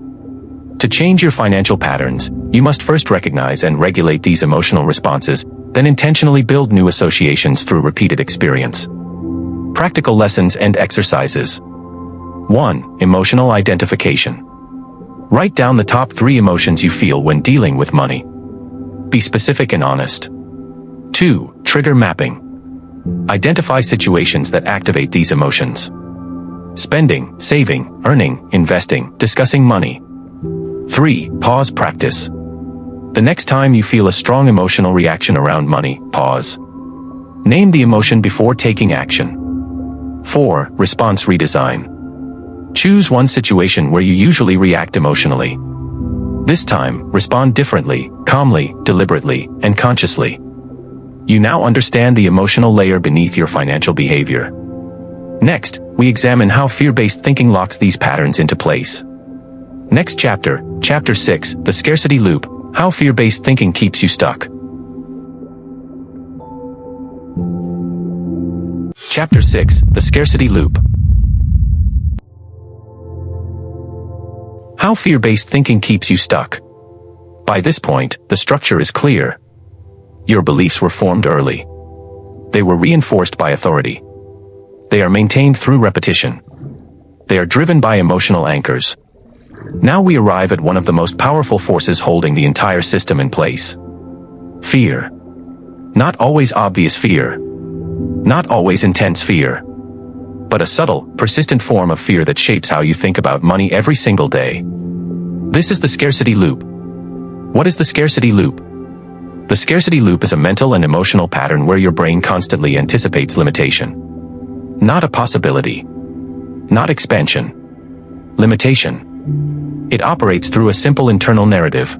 To change your financial patterns, you must first recognize and regulate these emotional responses, then intentionally build new associations through repeated experience. Practical lessons and exercises. 1. Emotional identification. Write down the top 3 emotions you feel when dealing with money. Be specific and honest. 2. Trigger mapping. Identify situations that activate these emotions. Spending, saving, earning, investing, discussing money. 3. Pause practice. The next time you feel a strong emotional reaction around money, pause. Name the emotion before taking action. 4. Response redesign. Choose one situation where you usually react emotionally. This time, respond differently, calmly, deliberately, and consciously. You now understand the emotional layer beneath your financial behavior. Next, we examine how fear-based thinking locks these patterns into place. Next chapter, Chapter 6, The Scarcity Loop, How Fear-Based Thinking Keeps You Stuck. Chapter 6, The Scarcity Loop. How fear-based thinking keeps you stuck. By this point, the structure is clear. Your beliefs were formed early. They were reinforced by authority. They are maintained through repetition. They are driven by emotional anchors. Now we arrive at one of the most powerful forces holding the entire system in place. Fear. Not always obvious fear. Not always intense fear. But a subtle, persistent form of fear that shapes how you think about money every single day. This is the scarcity loop. What is the scarcity loop? The scarcity loop is a mental and emotional pattern where your brain constantly anticipates limitation. Not a possibility. Not expansion. Limitation. It operates through a simple internal narrative.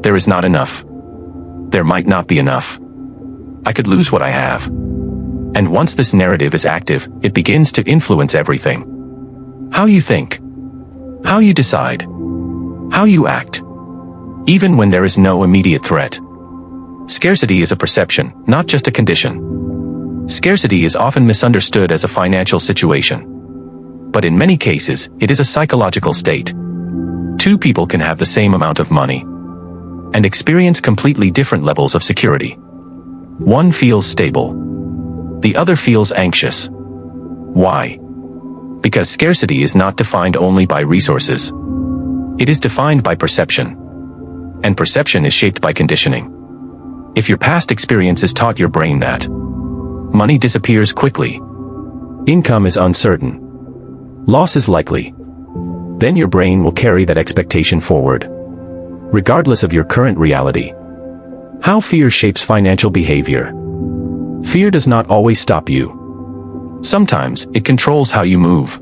There is not enough. There might not be enough. I could lose what I have. And once this narrative is active, it begins to influence everything. How you think. How you decide. How you act. Even when there is no immediate threat. Scarcity is a perception, not just a condition. Scarcity is often misunderstood as a financial situation. But in many cases, it is a psychological state. Two people can have the same amount of money and experience completely different levels of security. One feels stable. The other feels anxious. Why? Because scarcity is not defined only by resources. It is defined by perception. And perception is shaped by conditioning. If your past experiences taught your brain that money disappears quickly, income is uncertain, loss is likely, then your brain will carry that expectation forward, regardless of your current reality. How fear shapes financial behavior. Fear does not always stop you. Sometimes, it controls how you move.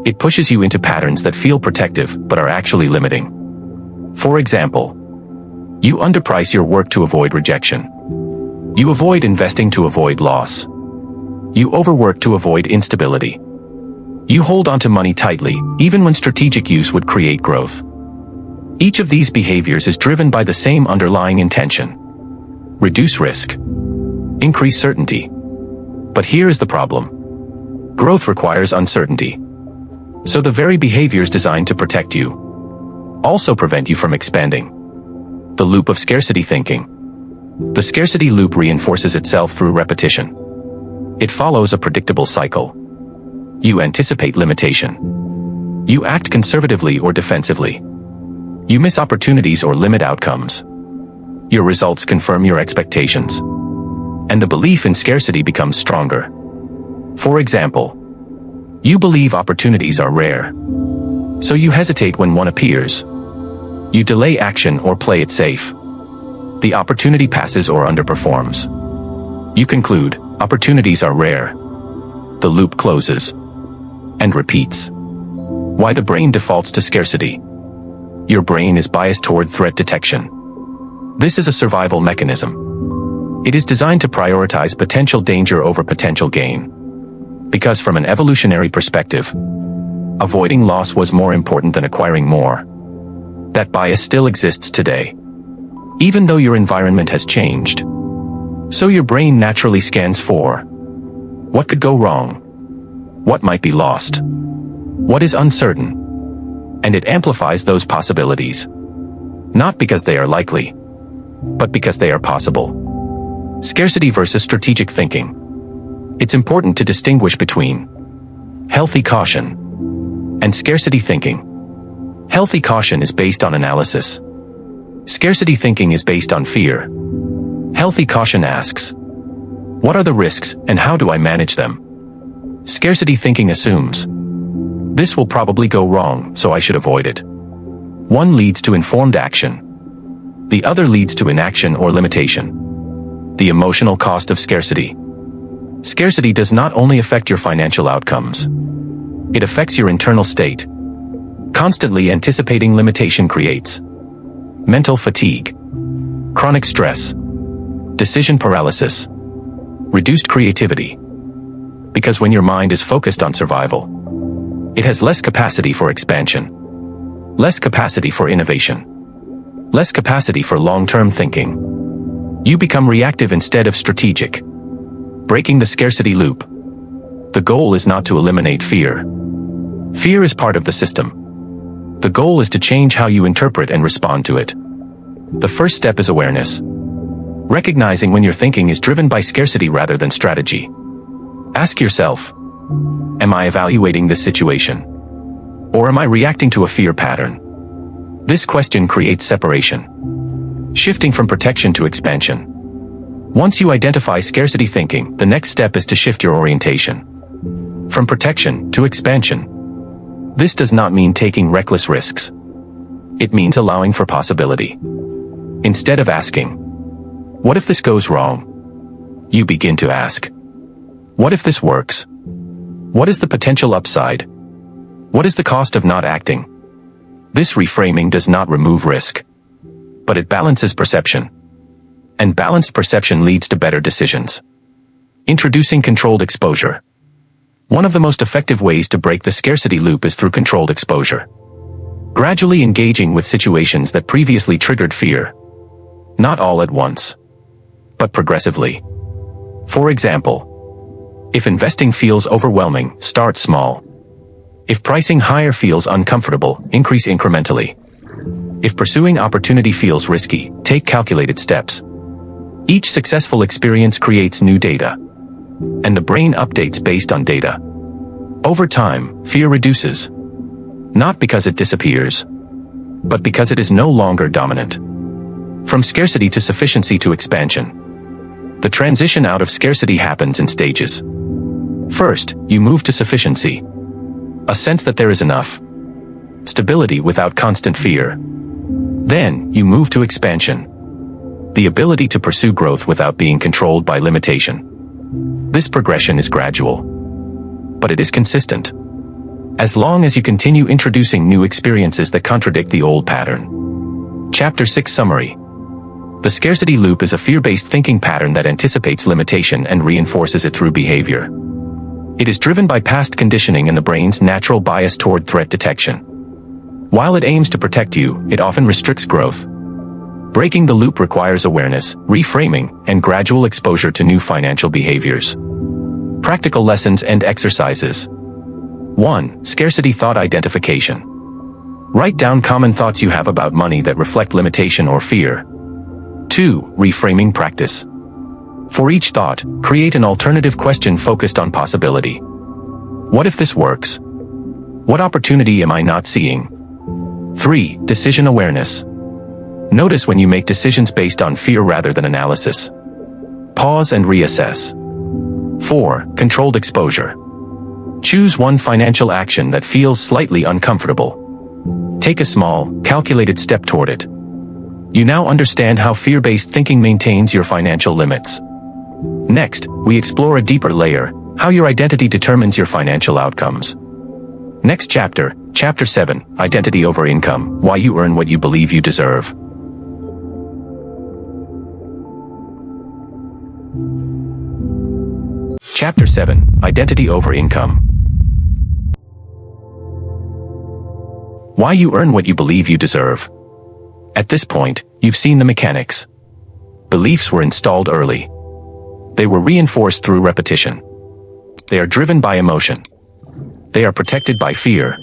It pushes you into patterns that feel protective but are actually limiting. For example, you underprice your work to avoid rejection. You avoid investing to avoid loss. You overwork to avoid instability. You hold onto money tightly, even when strategic use would create growth. Each of these behaviors is driven by the same underlying intention: reduce risk, increase certainty. But here is the problem. Growth requires uncertainty. So the very behaviors designed to protect you also prevent you from expanding. The loop of scarcity thinking. The scarcity loop reinforces itself through repetition. It follows a predictable cycle. You anticipate limitation. You act conservatively or defensively. You miss opportunities or limit outcomes. Your results confirm your expectations. And the belief in scarcity becomes stronger. For example, you believe opportunities are rare. So you hesitate when one appears. You delay action or play it safe. The opportunity passes or underperforms. You conclude, opportunities are rare. The loop closes and repeats. Why the brain defaults to scarcity? Your brain is biased toward threat detection. This is a survival mechanism. It is designed to prioritize potential danger over potential gain. Because from an evolutionary perspective, avoiding loss was more important than acquiring more. That bias still exists today. Even though your environment has changed. So your brain naturally scans for what could go wrong? What might be lost? What is uncertain? And it amplifies those possibilities. Not because they are likely, but because they are possible. Scarcity versus strategic thinking. It's important to distinguish between healthy caution and scarcity thinking. Healthy caution is based on analysis. Scarcity thinking is based on fear. Healthy caution asks, what are the risks and how do I manage them? Scarcity thinking assumes, this will probably go wrong, so I should avoid it. One leads to informed action. The other leads to inaction or limitation. The emotional cost of scarcity. Scarcity does not only affect your financial outcomes. It affects your internal state. Constantly anticipating limitation creates mental fatigue, chronic stress, decision paralysis, reduced creativity. Because when your mind is focused on survival, it has less capacity for expansion, less capacity for innovation, less capacity for long-term thinking. You become reactive instead of strategic. Breaking the scarcity loop. The goal is not to eliminate fear. Fear is part of the system. The goal is to change how you interpret and respond to it. The first step is awareness. Recognizing when your thinking is driven by scarcity rather than strategy. Ask yourself, am I evaluating this situation? Or am I reacting to a fear pattern? This question creates separation. Shifting from protection to expansion. Once you identify scarcity thinking, the next step is to shift your orientation. From protection to expansion. This does not mean taking reckless risks. It means allowing for possibility. Instead of asking, what if this goes wrong? You begin to ask, what if this works? What is the potential upside? What is the cost of not acting? This reframing does not remove risk, but it balances perception. And balanced perception leads to better decisions. Introducing controlled exposure. One of the most effective ways to break the scarcity loop is through controlled exposure. Gradually engaging with situations that previously triggered fear. Not all at once, but progressively. For example, if investing feels overwhelming, start small. If pricing higher feels uncomfortable, increase incrementally. If pursuing opportunity feels risky, take calculated steps. Each successful experience creates new data, and the brain updates based on data. Over time, fear reduces. Not because it disappears, but because it is no longer dominant. From scarcity to sufficiency to expansion. The transition out of scarcity happens in stages. First, you move to sufficiency. A sense that there is enough. Stability without constant fear. Then, you move to expansion. The ability to pursue growth without being controlled by limitation. This progression is gradual, but it is consistent. As long as you continue introducing new experiences that contradict the old pattern. Chapter 6 Summary. The scarcity loop is a fear-based thinking pattern that anticipates limitation and reinforces it through behavior. It is driven by past conditioning and the brain's natural bias toward threat detection. While it aims to protect you, it often restricts growth. Breaking the loop requires awareness, reframing, and gradual exposure to new financial behaviors. Practical lessons and exercises. 1. Scarcity thought identification. Write down common thoughts you have about money that reflect limitation or fear. 2. Reframing practice. For each thought, create an alternative question focused on possibility. What if this works? What opportunity am I not seeing? 3. Decision awareness. Notice when you make decisions based on fear rather than analysis. Pause and reassess. 4. Controlled exposure. Choose one financial action that feels slightly uncomfortable. Take a small, calculated step toward it. You now understand how fear-based thinking maintains your financial limits. Next, we explore a deeper layer, how your identity determines your financial outcomes. Next chapter, Chapter 7, Identity over Income, Why You Earn What You Believe You Deserve. Chapter 7, Identity over Income. Why you earn what you believe you deserve. At this point, you've seen the mechanics. Beliefs were installed early. They were reinforced through repetition. They are driven by emotion. They are protected by fear.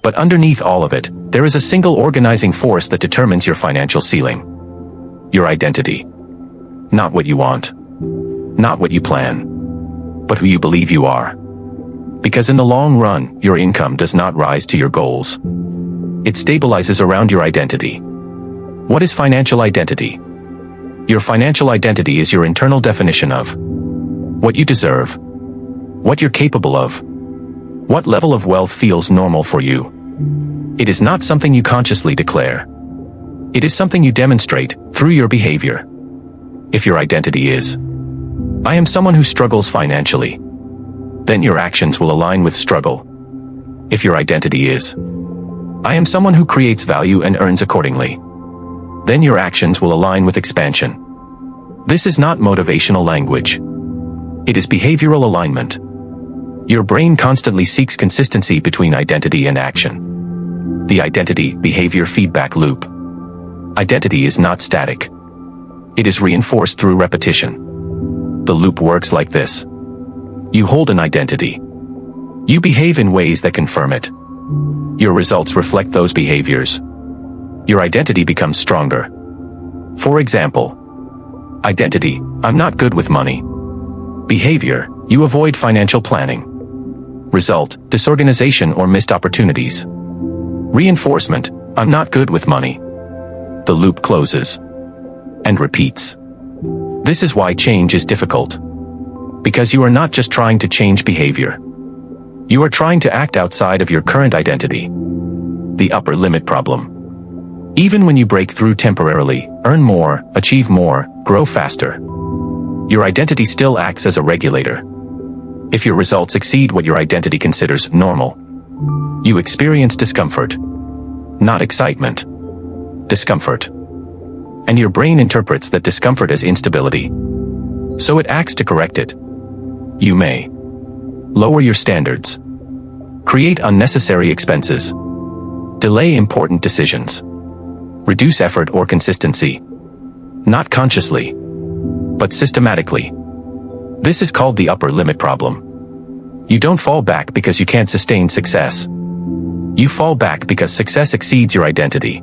But underneath all of it, there is a single organizing force that determines your financial ceiling. Your identity. Not what you want. Not what you plan. But who you believe you are. Because in the long run, your income does not rise to your goals. It stabilizes around your identity. What is financial identity? Your financial identity is your internal definition of what you deserve, what you're capable of, what level of wealth feels normal for you. It is not something you consciously declare. It is something you demonstrate through your behavior. If your identity is, I am someone who struggles financially, then your actions will align with struggle. If your identity is, I am someone who creates value and earns accordingly, then your actions will align with expansion. This is not motivational language. It is behavioral alignment. Your brain constantly seeks consistency between identity and action. The identity-behavior feedback loop. Identity is not static. It is reinforced through repetition. The loop works like this. You hold an identity. You behave in ways that confirm it. Your results reflect those behaviors. Your identity becomes stronger. For example, identity, I'm not good with money. Behavior, you avoid financial planning. Result, disorganization or missed opportunities. Reinforcement, I'm not good with money. The loop closes and repeats. This is why change is difficult. Because you are not just trying to change behavior. You are trying to act outside of your current identity. The upper limit problem. Even when you break through temporarily, earn more, achieve more, grow faster, your identity still acts as a regulator. If your results exceed what your identity considers normal, you experience discomfort. Not excitement. Discomfort. And your brain interprets that discomfort as instability. So it acts to correct it. You may lower your standards, create unnecessary expenses, delay important decisions, reduce effort or consistency. Not consciously, but systematically. This is called the upper limit problem. You don't fall back because you can't sustain success. You fall back because success exceeds your identity.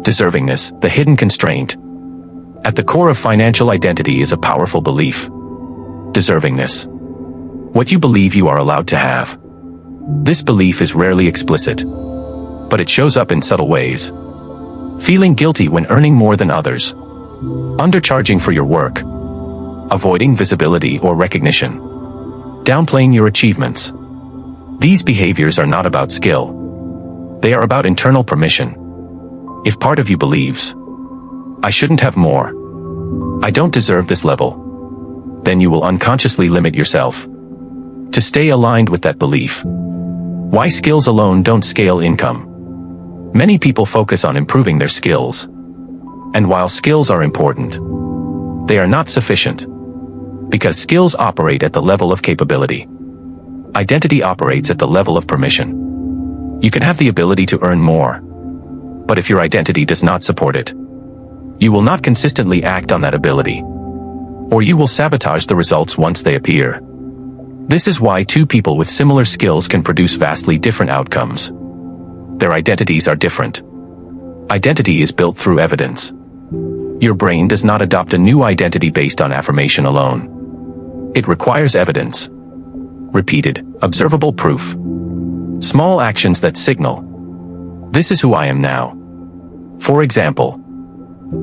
Deservingness, the hidden constraint. At the core of financial identity is a powerful belief. Deservingness. What you believe you are allowed to have. This belief is rarely explicit, but it shows up in subtle ways. Feeling guilty when earning more than others. Undercharging for your work. Avoiding visibility or recognition. Downplaying your achievements. These behaviors are not about skill. They are about internal permission. If part of you believes, I shouldn't have more, I don't deserve this level. Then you will unconsciously limit yourself. To stay aligned with that belief. Why skills alone don't scale income. Many people focus on improving their skills. And while skills are important, they are not sufficient. Because skills operate at the level of capability. Identity operates at the level of permission. You can have the ability to earn more. But if your identity does not support it, you will not consistently act on that ability. Or you will sabotage the results once they appear. This is why two people with similar skills can produce vastly different outcomes. Their identities are different. Identity is built through evidence. Your brain does not adopt a new identity based on affirmation alone. It requires evidence. Repeated, observable proof. Small actions that signal, this is who I am now. For example,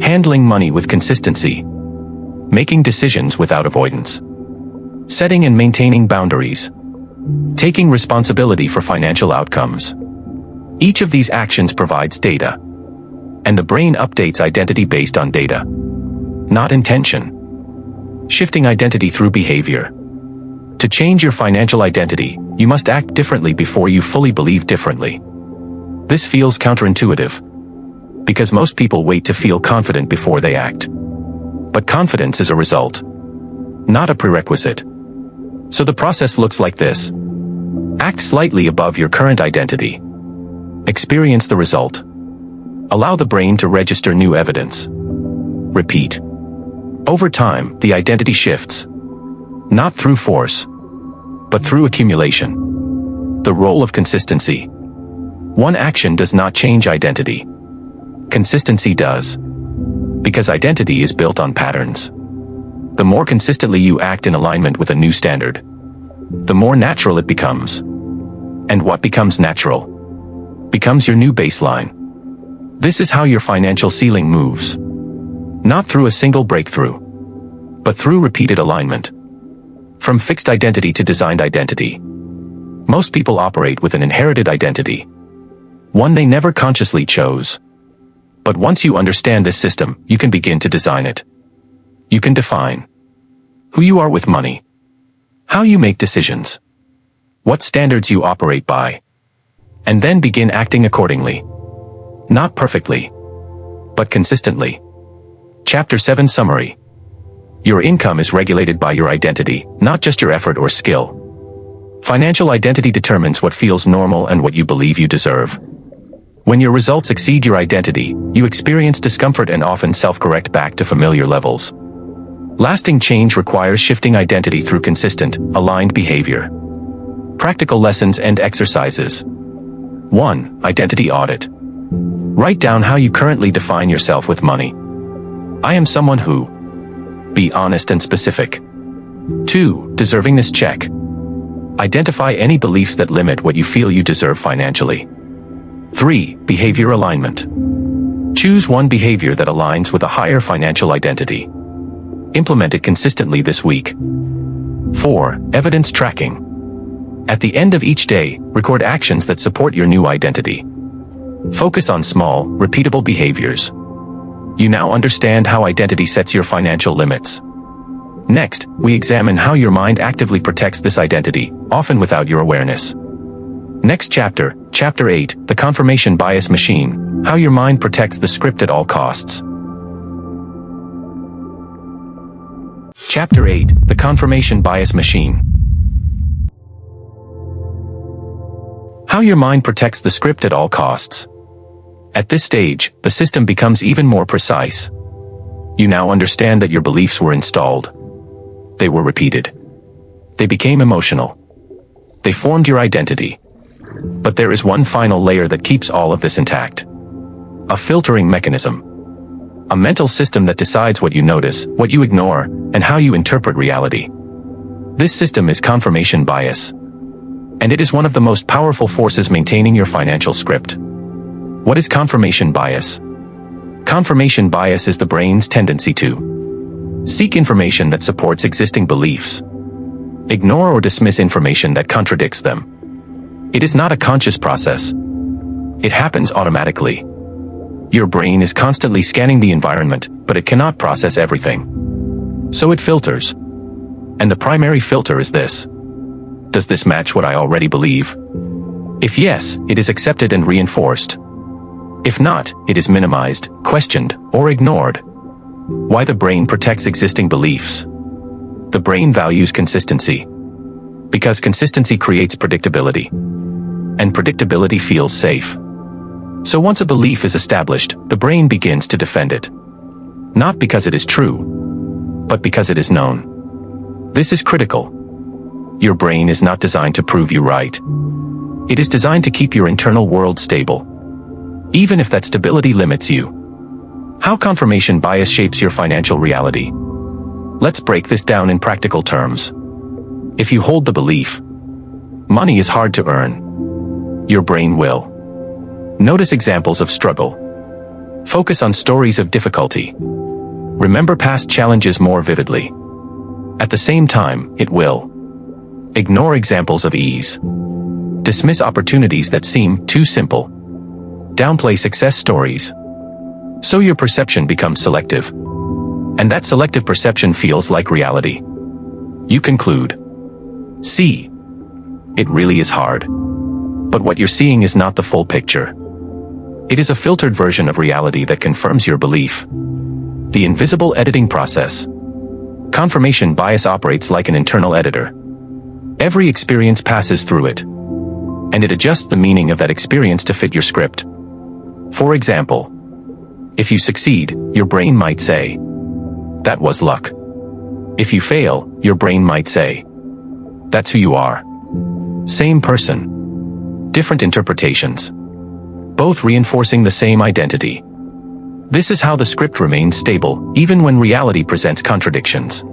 handling money with consistency. Making decisions without avoidance. Setting and maintaining boundaries. Taking responsibility for financial outcomes. Each of these actions provides data. And the brain updates identity based on data, not intention. Shifting identity through behavior. To change your financial identity, you must act differently before you fully believe differently. This feels counterintuitive. Because most people wait to feel confident before they act. But confidence is a result, not a prerequisite. So the process looks like this. Act slightly above your current identity. Experience the result. Allow the brain to register new evidence. Repeat. Over time, the identity shifts. Not through force, but through accumulation. The role of consistency. One action does not change identity. Consistency does. Because identity is built on patterns. The more consistently you act in alignment with a new standard, the more natural it becomes. And what becomes natural becomes your new baseline. This is how your financial ceiling moves. Not through a single breakthrough, but through repeated alignment. From fixed identity to designed identity. Most people operate with an inherited identity. One they never consciously chose. But once you understand this system, you can begin to design it. You can define who you are with money, how you make decisions, what standards you operate by, and then begin acting accordingly. Not perfectly, but consistently. Chapter 7 Summary. Your income is regulated by your identity, not just your effort or skill. Financial identity determines what feels normal and what you believe you deserve. When your results exceed your identity, you experience discomfort and often self-correct back to familiar levels. Lasting change requires shifting identity through consistent, aligned behavior. Practical lessons and exercises. 1. Identity audit. Write down how you currently define yourself with money. I am someone who. Be honest and specific. 2. Deservingness check. Identify any beliefs that limit what you feel you deserve financially. 3. Behavior alignment. Choose one behavior that aligns with a higher financial identity. Implement it consistently this week. 4. Evidence tracking. At the end of each day, record actions that support your new identity. Focus on small, repeatable behaviors. You now understand how identity sets your financial limits. Next, we examine how your mind actively protects this identity, often without your awareness. Next chapter, Chapter 8, The Confirmation Bias Machine, How Your Mind Protects the Script at All Costs. Chapter 8, The Confirmation Bias Machine. How your mind protects the script at all costs. At this stage, the system becomes even more precise. You now understand that your beliefs were installed. They were repeated. They became emotional. They formed your identity. But there is one final layer that keeps all of this intact. A filtering mechanism. A mental system that decides what you notice, what you ignore, and how you interpret reality. This system is confirmation bias. And it is one of the most powerful forces maintaining your financial script. What is confirmation bias? Confirmation bias is the brain's tendency to seek information that supports existing beliefs. Ignore or dismiss information that contradicts them. It is not a conscious process. It happens automatically. Your brain is constantly scanning the environment, but it cannot process everything. So it filters. And the primary filter is this. Does this match what I already believe? If yes, it is accepted and reinforced. If not, it is minimized, questioned, or ignored. Why the brain protects existing beliefs? The brain values consistency. Because consistency creates predictability. And predictability feels safe. So once a belief is established, the brain begins to defend it. Not because it is true, but because it is known. This is critical. Your brain is not designed to prove you right. It is designed to keep your internal world stable, even if that stability limits you. How confirmation bias shapes your financial reality. Let's break this down in practical terms. If you hold the belief, money is hard to earn, your brain will notice examples of struggle. Focus on stories of difficulty. Remember past challenges more vividly. At the same time, it will ignore examples of ease. Dismiss opportunities that seem too simple. Downplay success stories. So your perception becomes selective. And that selective perception feels like reality. You conclude. See, it really is hard. But what you're seeing is not the full picture. It is a filtered version of reality that confirms your belief. The invisible editing process. Confirmation bias operates like an internal editor. Every experience passes through it. And it adjusts the meaning of that experience to fit your script. For example, if you succeed, your brain might say, that was luck. If you fail, your brain might say, that's who you are. Same person. Different interpretations. Both reinforcing the same identity. This is how the script remains stable, even when reality presents contradictions.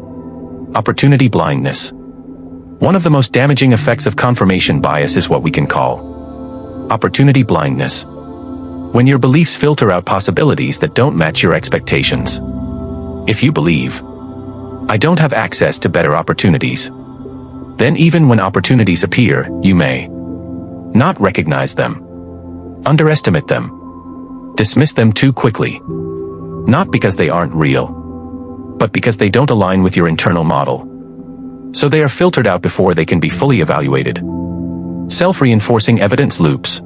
Opportunity blindness. One of the most damaging effects of confirmation bias is what we can call opportunity blindness. When your beliefs filter out possibilities that don't match your expectations. If you believe, I don't have access to better opportunities, then even when opportunities appear, you may not recognize them, underestimate them, dismiss them too quickly. Not because they aren't real, but because they don't align with your internal model. So they are filtered out before they can be fully evaluated. Self-reinforcing evidence loops.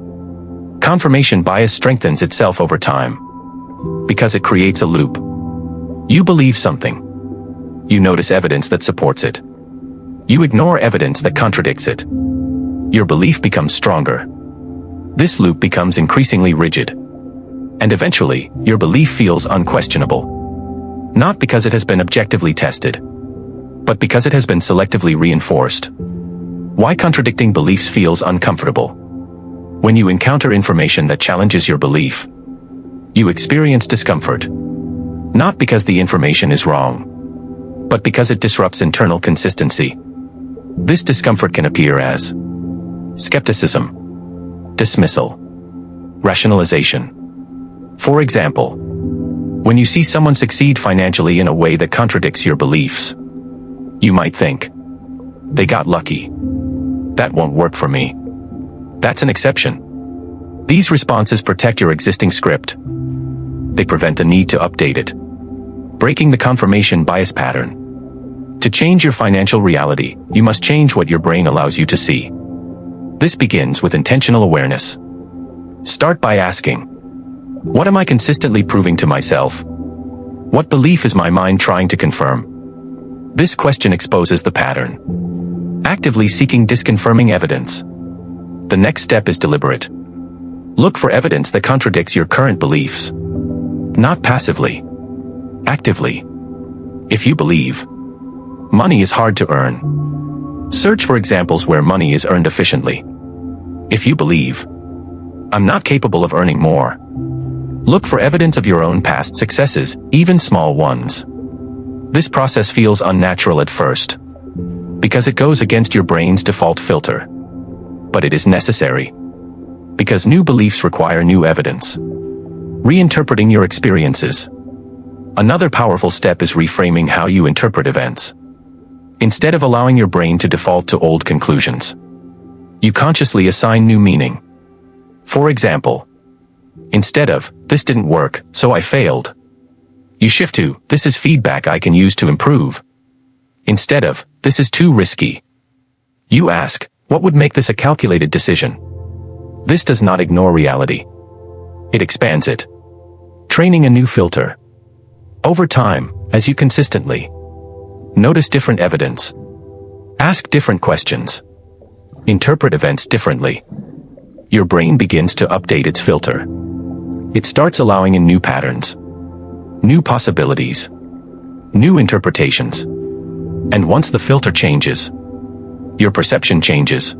Confirmation bias strengthens itself over time. Because it creates a loop. You believe something. You notice evidence that supports it. You ignore evidence that contradicts it. Your belief becomes stronger. This loop becomes increasingly rigid. And eventually, your belief feels unquestionable. Not because it has been objectively tested, but because it has been selectively reinforced. Why contradicting beliefs feels uncomfortable? When you encounter information that challenges your belief, you experience discomfort. Not because the information is wrong, but because it disrupts internal consistency. This discomfort can appear as skepticism, dismissal, rationalization. For example, when you see someone succeed financially in a way that contradicts your beliefs, you might think, they got lucky. That won't work for me. That's an exception. These responses protect your existing script. They prevent the need to update it, breaking the confirmation bias pattern. To change your financial reality, you must change what your brain allows you to see. This begins with intentional awareness. Start by asking, what am I consistently proving to myself? What belief is my mind trying to confirm? This question exposes the pattern. Actively seeking disconfirming evidence. The next step is deliberate. Look for evidence that contradicts your current beliefs. Not passively. Actively. If you believe money is hard to earn, search for examples where money is earned efficiently. If you believe I'm not capable of earning more, look for evidence of your own past successes, even small ones. This process feels unnatural at first, because it goes against your brain's default filter. But it is necessary, because new beliefs require new evidence. Reinterpreting your experiences. Another powerful step is reframing how you interpret events. Instead of allowing your brain to default to old conclusions, you consciously assign new meaning. For example, instead of, this didn't work, so I failed, You shift to, this is feedback I can use to improve, instead of, this is too risky. You ask, what would make this a calculated decision? This does not ignore reality. It expands it. Training a new filter. Over time, as you consistently notice different evidence, ask different questions, interpret events differently, your brain begins to update its filter. It starts allowing in new patterns, new possibilities, new interpretations. And once the filter changes, your perception changes.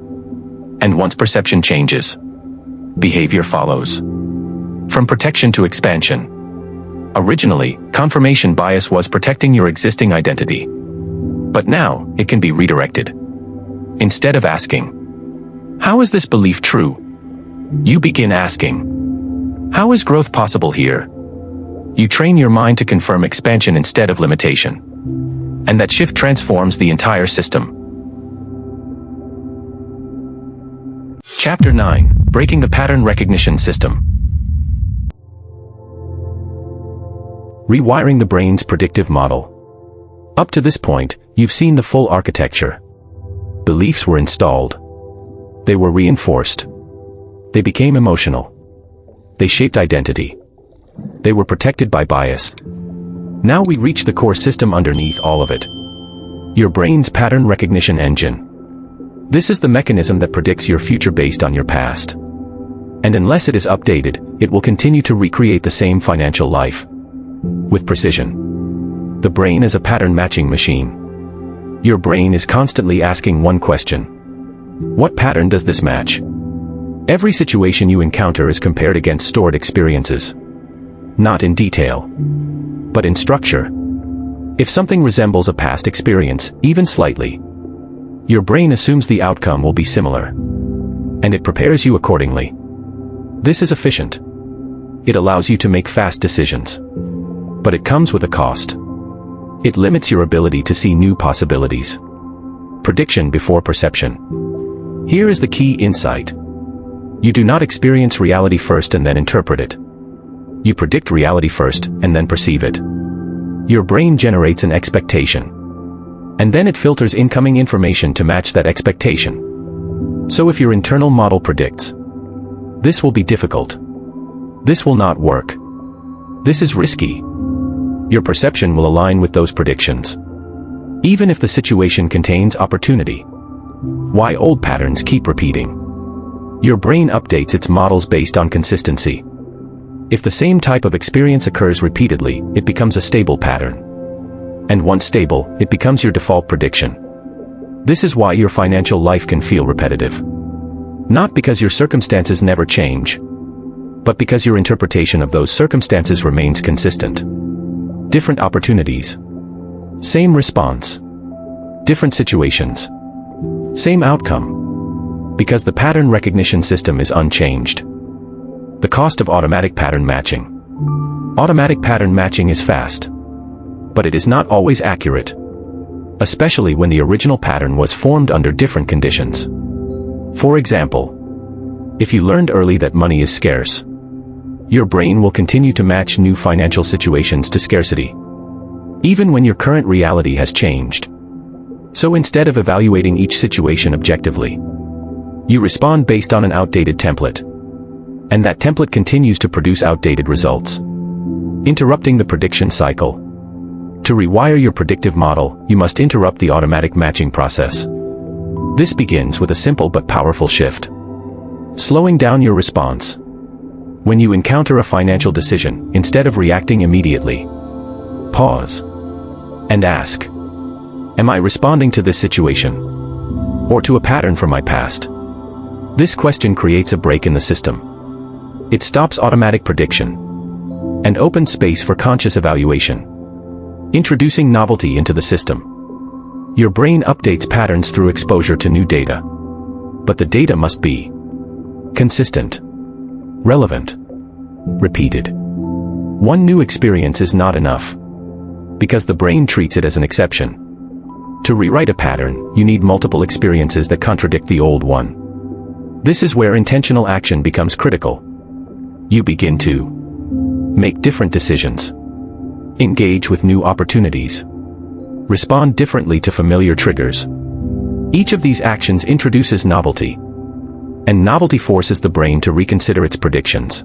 And once perception changes, behavior follows. From protection to expansion. Originally, confirmation bias was protecting your existing identity. But now, it can be redirected. Instead of asking, how is this belief true? You begin asking, how is growth possible here? You train your mind to confirm expansion instead of limitation. And that shift transforms the entire system. Chapter 9, Breaking the Pattern Recognition System. Rewiring the brain's predictive model. Up to this point, you've seen the full architecture. Beliefs were installed. They were reinforced. They became emotional. They shaped identity. They were protected by bias. Now we reach the core system underneath all of it. Your brain's pattern recognition engine. This is the mechanism that predicts your future based on your past. And unless it is updated, it will continue to recreate the same financial life. With precision. The brain is a pattern matching machine. Your brain is constantly asking one question. What pattern does this match? Every situation you encounter is compared against stored experiences. Not in detail, but in structure. If something resembles a past experience, even slightly, your brain assumes the outcome will be similar. And it prepares you accordingly. This is efficient. It allows you to make fast decisions. But it comes with a cost. It limits your ability to see new possibilities. Prediction before perception. Here is the key insight. You do not experience reality first and then interpret it. You predict reality first and then perceive it. Your brain generates an expectation. And then it filters incoming information to match that expectation. So if your internal model predicts, this will be difficult, this will not work, this is risky, your perception will align with those predictions. Even if the situation contains opportunity. Why old patterns keep repeating? Your brain updates its models based on consistency. If the same type of experience occurs repeatedly, it becomes a stable pattern. And once stable, it becomes your default prediction. This is why your financial life can feel repetitive. Not because your circumstances never change, but because your interpretation of those circumstances remains consistent. Different opportunities. Same response. Different situations. Same outcome. Because the pattern recognition system is unchanged. The cost of automatic pattern matching. Automatic pattern matching is fast. But it is not always accurate. Especially when the original pattern was formed under different conditions. For example, if you learned early that money is scarce, your brain will continue to match new financial situations to scarcity, even when your current reality has changed. So instead of evaluating each situation objectively, you respond based on an outdated template. And that template continues to produce outdated results, interrupting the prediction cycle. To rewire your predictive model, you must interrupt the automatic matching process. This begins with a simple but powerful shift. Slowing down your response. When you encounter a financial decision, instead of reacting immediately, pause and ask, am I responding to this situation? Or to a pattern from my past? This question creates a break in the system. It stops automatic prediction and opens space for conscious evaluation, introducing novelty into the system. Your brain updates patterns through exposure to new data. But the data must be consistent, relevant, repeated. One new experience is not enough, because the brain treats it as an exception. To rewrite a pattern, you need multiple experiences that contradict the old one. This is where intentional action becomes critical. You begin to make different decisions. Engage with new opportunities. Respond differently to familiar triggers. Each of these actions introduces novelty, and novelty forces the brain to reconsider its predictions.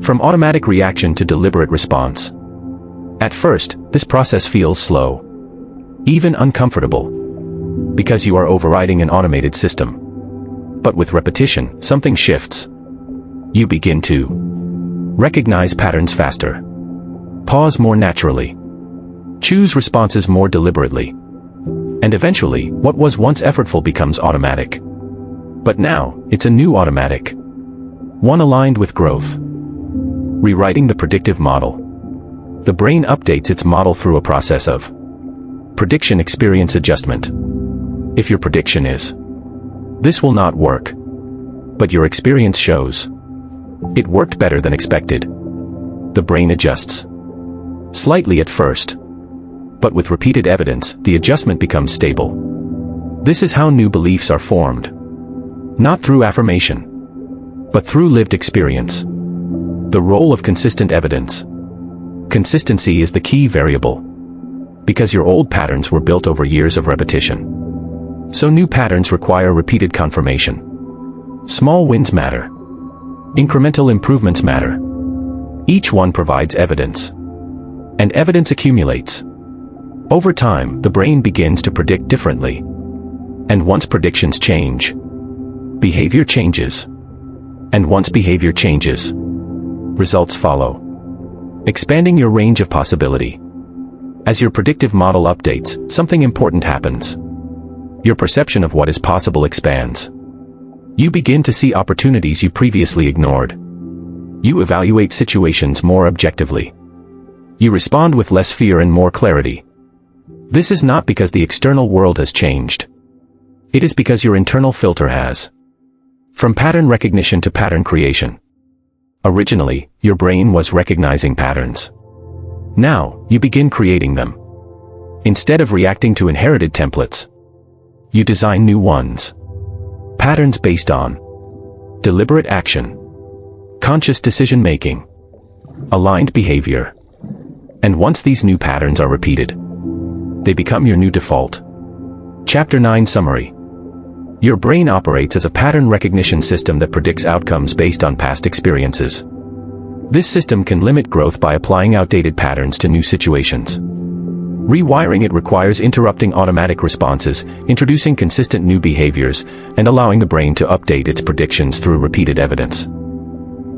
From automatic reaction to deliberate response. At first, this process feels slow, even uncomfortable, because you are overriding an automated system. But with repetition, something shifts. You begin to recognize patterns faster, pause more naturally, choose responses more deliberately, and eventually, what was once effortful becomes automatic. But now, it's a new automatic, one aligned with growth. Rewriting the predictive model. The brain updates its model through a process of prediction experience adjustment. If your prediction is, "This will not work," but your experience shows, "It worked better than expected," the brain adjusts. Slightly at first, but with repeated evidence, the adjustment becomes stable. This is how new beliefs are formed. Not through affirmation, but through lived experience. The role of consistent evidence. Consistency is the key variable, because your old patterns were built over years of repetition. So new patterns require repeated confirmation. Small wins matter. Incremental improvements matter. Each one provides evidence, and evidence accumulates. Over time, the brain begins to predict differently. And once predictions change, behavior changes. And once behavior changes, results follow. Expanding your range of possibility. As your predictive model updates, something important happens. Your perception of what is possible expands. You begin to see opportunities you previously ignored. You evaluate situations more objectively. You respond with less fear and more clarity. This is not because the external world has changed. It is because your internal filter has. From pattern recognition to pattern creation. Originally, your brain was recognizing patterns. Now, you begin creating them. Instead of reacting to inherited templates, you design new ones. Patterns based on deliberate action, conscious decision-making, aligned behavior. And once these new patterns are repeated, they become your new default. Chapter 9 Summary. Your brain operates as a pattern recognition system that predicts outcomes based on past experiences. This system can limit growth by applying outdated patterns to new situations. Rewiring it requires interrupting automatic responses, introducing consistent new behaviors, and allowing the brain to update its predictions through repeated evidence.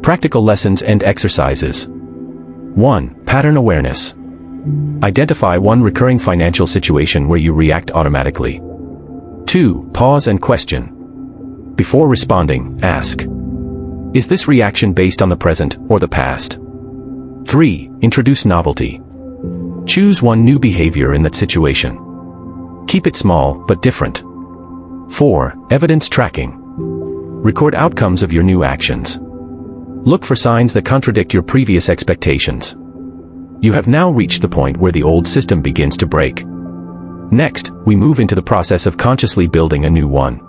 Practical lessons and exercises. 1. Pattern awareness. Identify one recurring financial situation where you react automatically. 2. Pause and question. Before responding, ask, is this reaction based on the present or the past? 3. Introduce novelty. Choose one new behavior in that situation. Keep it small but different. 4. Evidence tracking. Record outcomes of your new actions. Look for signs that contradict your previous expectations. You have now reached the point where the old system begins to break. Next, we move into the process of consciously building a new one.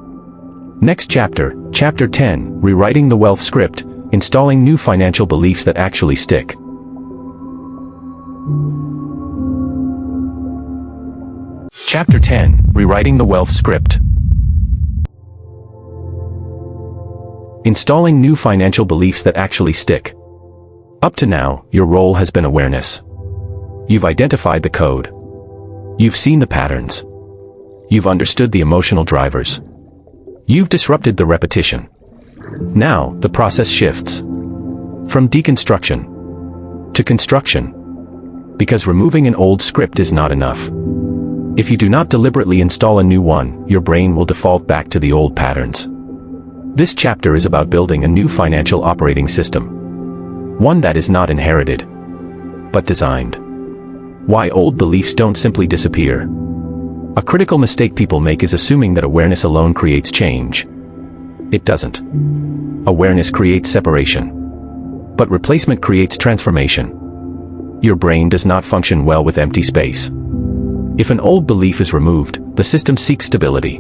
Next chapter, Chapter 10, Rewriting the Wealth Script, Installing New Financial Beliefs That Actually Stick. Chapter 10, Rewriting the Wealth Script. Installing new financial beliefs that actually stick. Up to now, your role has been awareness. You've identified the code. You've seen the patterns. You've understood the emotional drivers. You've disrupted the repetition. Now, the process shifts. From deconstruction to construction. Because removing an old script is not enough. If you do not deliberately install a new one, your brain will default back to the old patterns. This chapter is about building a new financial operating system. One that is not inherited, but designed. Why old beliefs don't simply disappear. A critical mistake people make is assuming that awareness alone creates change. It doesn't. Awareness creates separation. But replacement creates transformation. Your brain does not function well with empty space. If an old belief is removed, the system seeks stability.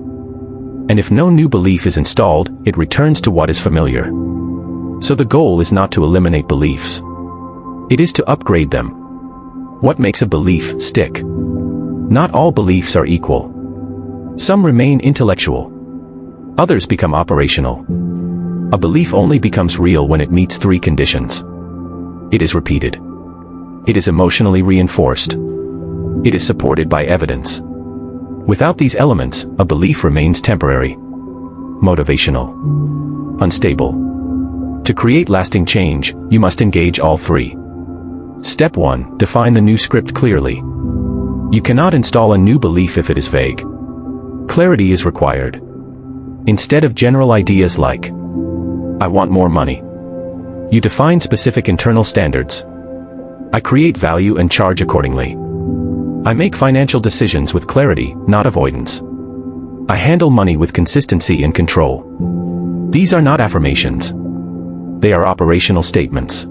And if no new belief is installed, it returns to what is familiar. So the goal is not to eliminate beliefs. It is to upgrade them. What makes a belief stick? Not all beliefs are equal. Some remain intellectual. Others become operational. A belief only becomes real when it meets 3 conditions. It is repeated. It is emotionally reinforced. It is supported by evidence. Without these elements, a belief remains temporary, motivational, unstable. To create lasting change, you must engage all 3. Step 1. Define the new script clearly. You cannot install a new belief if it is vague. Clarity is required. Instead of general ideas like, I want more money, you define specific internal standards. I create value and charge accordingly. I make financial decisions with clarity, not avoidance. I handle money with consistency and control. These are not affirmations. They are operational statements.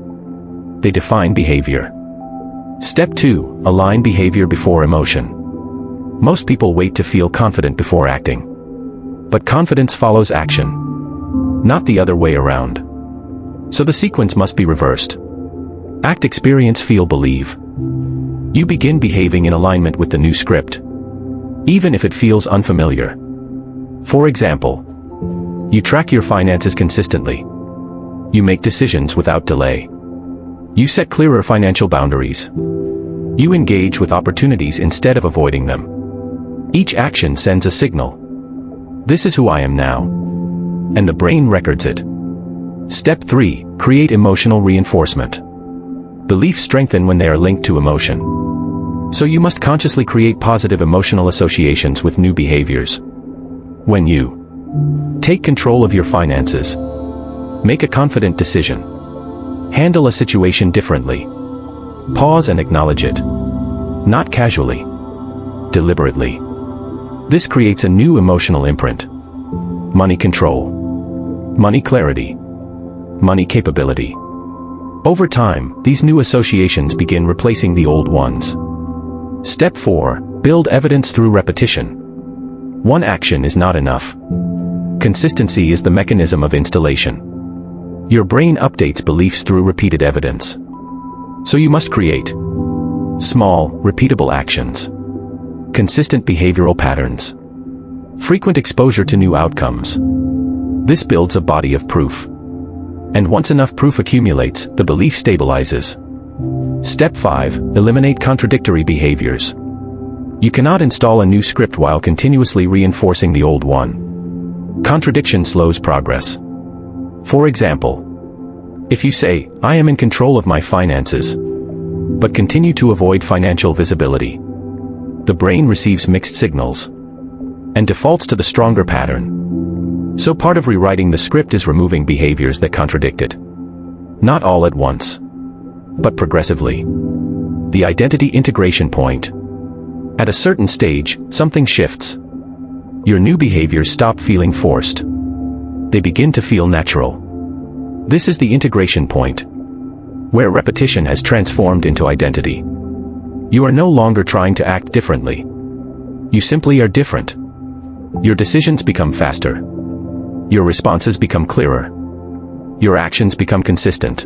They define behavior. Step 2. Align behavior before emotion. Most people wait to feel confident before acting. But confidence follows action, not the other way around. So the sequence must be reversed. Act, experience, feel, believe. You begin behaving in alignment with the new script, even if it feels unfamiliar. For example, you track your finances consistently. You make decisions without delay. You set clearer financial boundaries. You engage with opportunities instead of avoiding them. Each action sends a signal. This is who I am now. And the brain records it. Step 3. Create emotional reinforcement. Beliefs strengthen when they are linked to emotion. So you must consciously create positive emotional associations with new behaviors. When you take control of your finances, make a confident decision, handle a situation differently, pause and acknowledge it, not casually, deliberately. This creates a new emotional imprint. Money control, money clarity, money capability. Over time, these new associations begin replacing the old ones. Step 4. Build evidence through repetition. One action is not enough. Consistency is the mechanism of installation. Your brain updates beliefs through repeated evidence. So you must create small, repeatable actions, consistent behavioral patterns, frequent exposure to new outcomes. This builds a body of proof. And once enough proof accumulates, the belief stabilizes. Step 5. Eliminate contradictory behaviors. You cannot install a new script while continuously reinforcing the old one. Contradiction slows progress. For example, if you say, I am in control of my finances, but continue to avoid financial visibility, the brain receives mixed signals and defaults to the stronger pattern. So part of rewriting the script is removing behaviors that contradict it. Not all at once, but progressively. The identity integration point. At a certain stage, something shifts. Your new behaviors stop feeling forced. They begin to feel natural. This is the integration point, where repetition has transformed into identity. You are no longer trying to act differently. You simply are different. Your decisions become faster. Your responses become clearer. Your actions become consistent,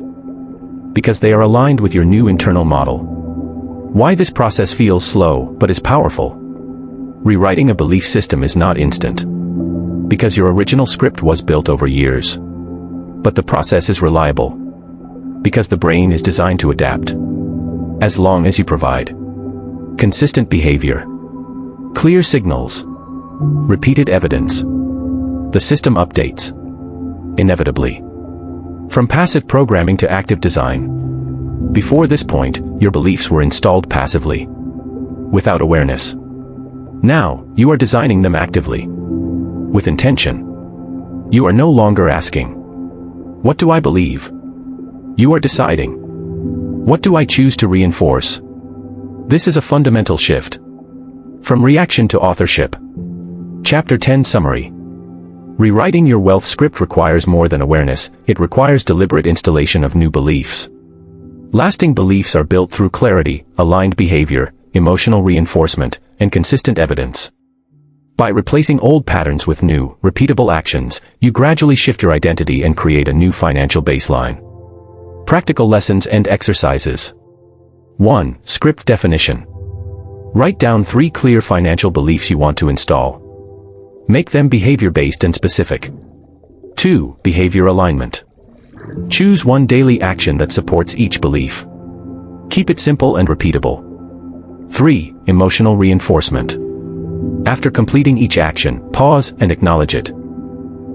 because they are aligned with your new internal model. Why this process feels slow, but is powerful? Rewriting a belief system is not instant, because your original script was built over years. But the process is reliable, because the brain is designed to adapt, as long as you provide consistent behavior, clear signals, repeated evidence. The system updates, inevitably. From passive programming to active design. Before this point, your beliefs were installed passively, without awareness. Now, you are designing them actively, with intention. You are no longer asking, what do I believe? You are deciding, what do I choose to reinforce? This is a fundamental shift. From reaction to authorship. Chapter 10 Summary. Rewriting your wealth script requires more than awareness, it requires deliberate installation of new beliefs. Lasting beliefs are built through clarity, aligned behavior, emotional reinforcement, and consistent evidence. By replacing old patterns with new, repeatable actions, you gradually shift your identity and create a new financial baseline. Practical lessons and exercises. 1. Script definition. Write down 3 clear financial beliefs you want to install. Make them behavior-based and specific. 2. Behavior alignment. Choose one daily action that supports each belief. Keep it simple and repeatable. 3. Emotional reinforcement. After completing each action, pause and acknowledge it.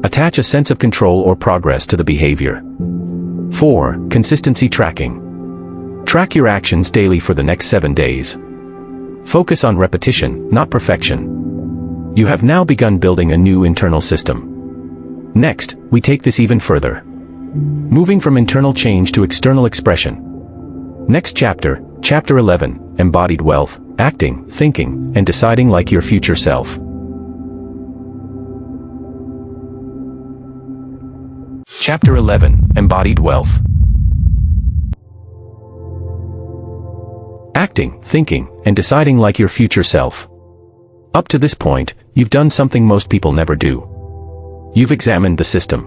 Attach a sense of control or progress to the behavior. 4. Consistency tracking. Track your actions daily for the next 7 days. Focus on repetition, not perfection. You have now begun building a new internal system. Next, we take this even further. Moving from internal change to external expression. Next chapter, Chapter 11, Embodied Wealth, Acting, Thinking, and Deciding Like Your Future Self. Chapter 11, Embodied Wealth. Acting, thinking, and deciding like your future self. Up to this point, you've done something most people never do. You've examined the system.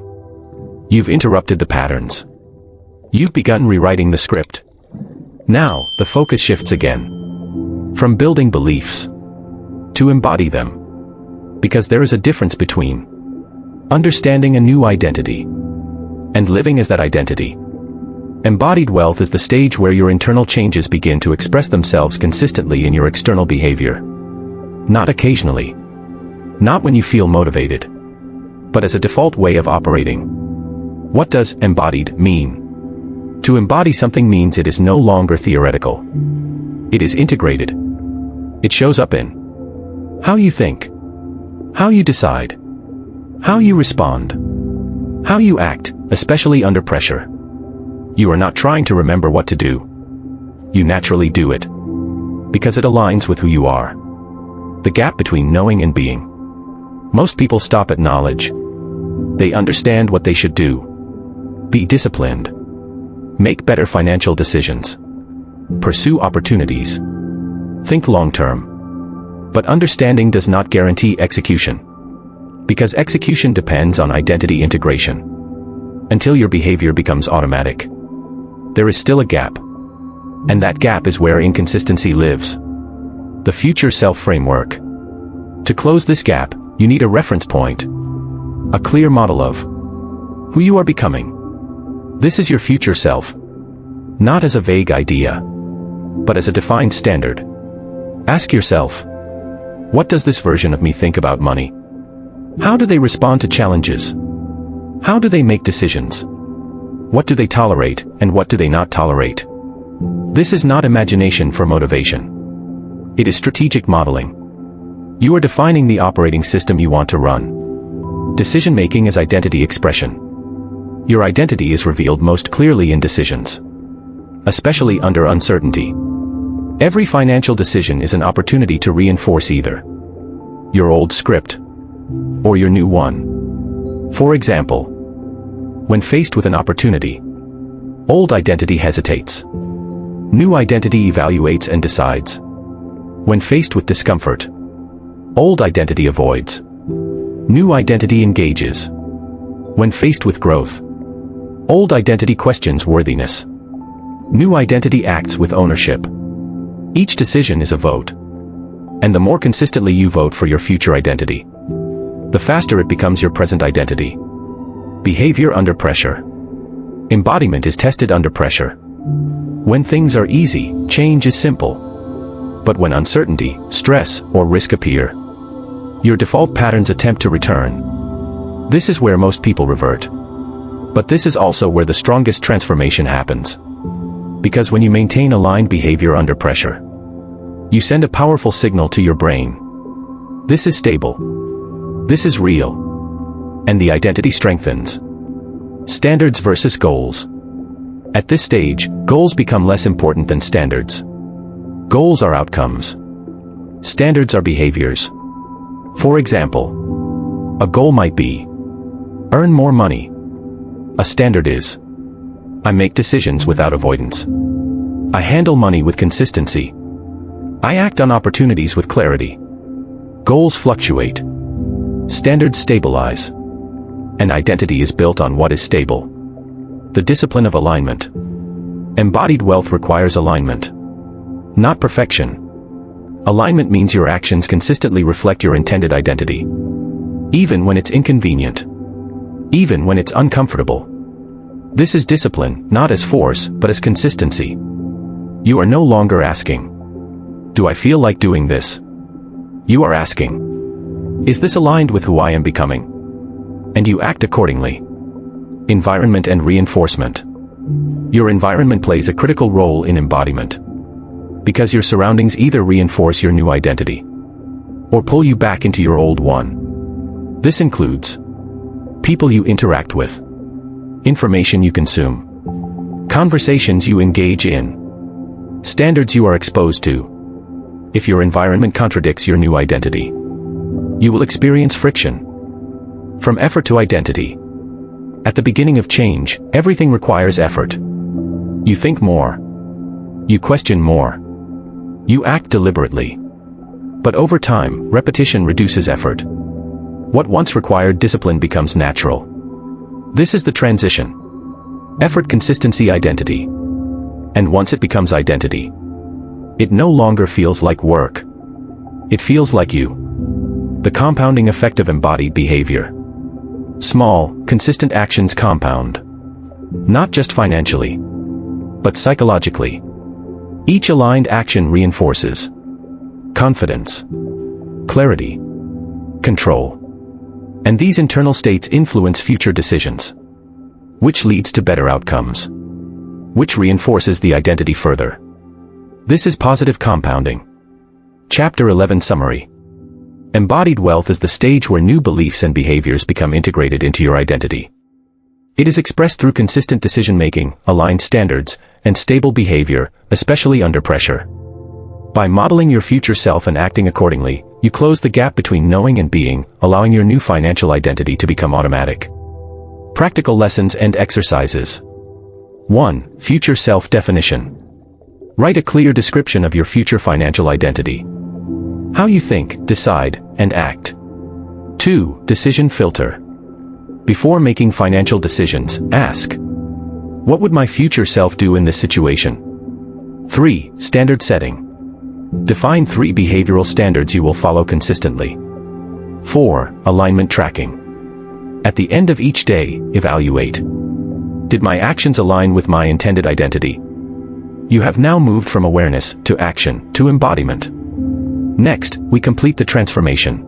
You've interrupted the patterns. You've begun rewriting the script. Now, the focus shifts again. From building beliefs to embody them. Because there is a difference between understanding a new identity and living as that identity. Embodied wealth is the stage where your internal changes begin to express themselves consistently in your external behavior. Not occasionally. Not when you feel motivated. But as a default way of operating. What does embodied mean? To embody something means it is no longer theoretical. It is integrated. It shows up in how you think, how you decide, how you respond, how you act, especially under pressure. You are not trying to remember what to do. You naturally do it. Because it aligns with who you are. The gap between knowing and being. Most people stop at knowledge. They understand what they should do. Be disciplined. Make better financial decisions. Pursue opportunities. Think long-term. But understanding does not guarantee execution. Because execution depends on identity integration. Until your behavior becomes automatic. There is still a gap. And that gap is where inconsistency lives. The future self framework. To close this gap, you need a reference point. A clear model of who you are becoming. This is your future self. Not as a vague idea, but as a defined standard. Ask yourself, what does this version of me think about money? How do they respond to challenges? How do they make decisions? What do they tolerate, and what do they not tolerate? This is not imagination for motivation. It is strategic modeling. You are defining the operating system you want to run. Decision-making is identity expression. Your identity is revealed most clearly in decisions. Especially under uncertainty. Every financial decision is an opportunity to reinforce either your old script or your new one. For example, when faced with an opportunity, old identity hesitates. New identity evaluates and decides. When faced with discomfort, old identity avoids. New identity engages. When faced with growth, old identity questions worthiness. New identity acts with ownership. Each decision is a vote. And the more consistently you vote for your future identity, the faster it becomes your present identity. Behavior under pressure. Embodiment is tested under pressure. When things are easy, change is simple. But when uncertainty, stress, or risk appear, your default patterns attempt to return. This is where most people revert. But this is also where the strongest transformation happens. Because when you maintain aligned behavior under pressure, you send a powerful signal to your brain. This is stable. This is real. And the identity strengthens. Standards versus goals. At this stage, goals become less important than standards. Goals are outcomes. Standards are behaviors. For example, a goal might be earn more money. A standard is I make decisions without avoidance. I handle money with consistency. I act on opportunities with clarity. Goals fluctuate. Standards stabilize. And identity is built on what is stable. The discipline of alignment. Embodied wealth requires alignment. not perfection. Alignment means your actions consistently reflect your intended identity. Even when it's inconvenient. Even when it's uncomfortable. This is discipline, not as force, but as consistency. You are no longer asking, "Do I feel like doing this?" You are asking, "Is this aligned with who I am becoming?" And you act accordingly. Environment and reinforcement. Your environment plays a critical role in embodiment. Because your surroundings either reinforce your new identity or pull you back into your old one. This includes people you interact with, information you consume, conversations you engage in, standards you are exposed to. If your environment contradicts your new identity, you will experience friction. From effort to identity. At the beginning of change, everything requires effort. You think more. You question more. You act deliberately. But over time, repetition reduces effort. What once required discipline becomes natural. This is the transition. Effort, consistency, identity. And once it becomes identity, it no longer feels like work. It feels like you. The compounding effect of embodied behavior. Small, consistent actions compound. Not just financially, but psychologically. Each aligned action reinforces confidence, clarity, control. And these internal states influence future decisions, which leads to better outcomes, which reinforces the identity further. This is positive compounding. Chapter 11 Summary. Embodied wealth is the stage where new beliefs and behaviors become integrated into your identity. It is expressed through consistent decision-making, aligned standards, and stable behavior, especially under pressure. By modeling your future self and acting accordingly, you close the gap between knowing and being, allowing your new financial identity to become automatic. Practical lessons and exercises. 1. Future self-definition. Write a clear description of your future financial identity. How you think, decide, and act. 2. Decision filter. Before making financial decisions, ask, what would my future self do in this situation? 3. Standard setting. Define 3 behavioral standards you will follow consistently. 4. Alignment tracking. At the end of each day, evaluate. Did my actions align with my intended identity? You have now moved from awareness to action to embodiment. Next, we complete the transformation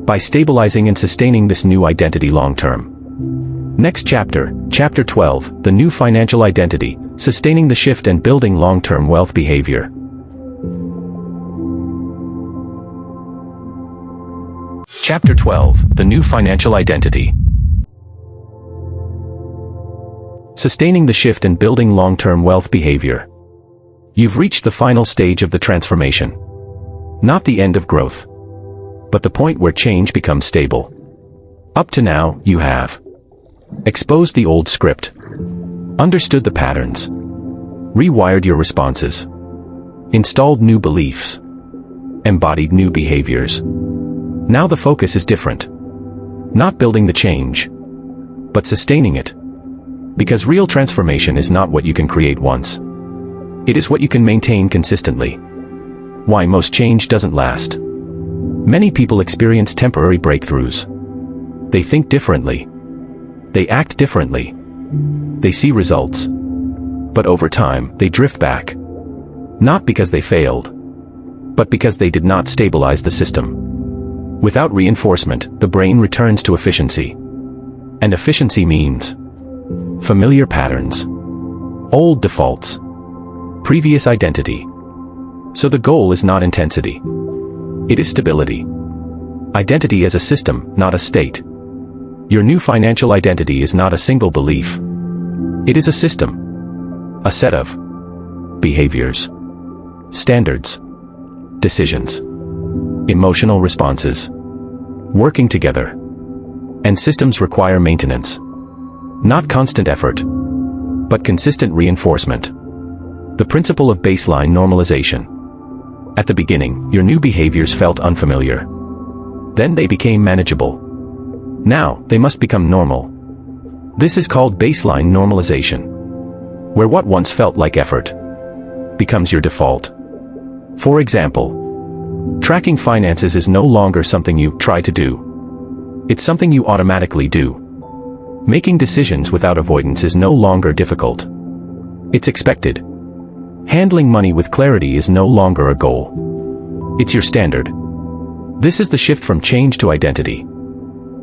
by stabilizing and sustaining this new identity long-term. Next chapter, Chapter 12, The New Financial Identity, Sustaining the Shift and Building Long-Term Wealth Behavior. Chapter 12, The New Financial Identity. Sustaining the Shift and Building Long-Term Wealth Behavior. You've reached the final stage of the transformation. Not the end of growth, but the point where change becomes stable. Up to now, you have exposed the old script, understood the patterns, rewired your responses, installed new beliefs, embodied new behaviors. Now the focus is different. Not building the change, but sustaining it. Because real transformation is not what you can create once. It is what you can maintain consistently. Why most change doesn't last. Many people experience temporary breakthroughs. They think differently. They act differently. They see results. But over time, they drift back. Not because they failed, but because they did not stabilize the system. Without reinforcement, the brain returns to efficiency. And efficiency means familiar patterns, old defaults, previous identity. So the goal is not intensity. It is stability. Identity as a system, not a state. Your new financial identity is not a single belief. It is a system. A set of behaviors, standards, decisions, emotional responses, working together. And systems require maintenance. Not constant effort, but consistent reinforcement. The principle of baseline normalization. At the beginning, your new behaviors felt unfamiliar. Then they became manageable. Now, they must become normal. This is called baseline normalization, where what once felt like effort becomes your default. For example, tracking finances is no longer something you try to do. It's something you automatically do. Making decisions without avoidance is no longer difficult. It's expected. Handling money with clarity is no longer a goal. It's your standard. This is the shift from change to identity.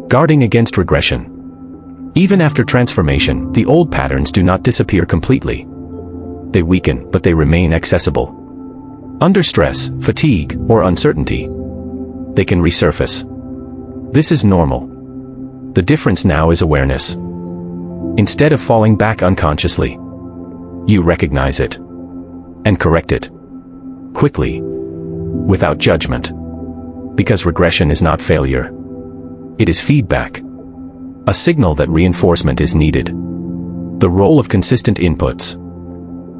Guarding against regression. Even after transformation, the old patterns do not disappear completely. They weaken, but they remain accessible. Under stress, fatigue, or uncertainty, they can resurface. This is normal. The difference now is awareness. Instead of falling back unconsciously, you recognize it and correct it quickly, without judgment. Because regression is not failure. It is feedback. A signal that reinforcement is needed. The role of consistent inputs.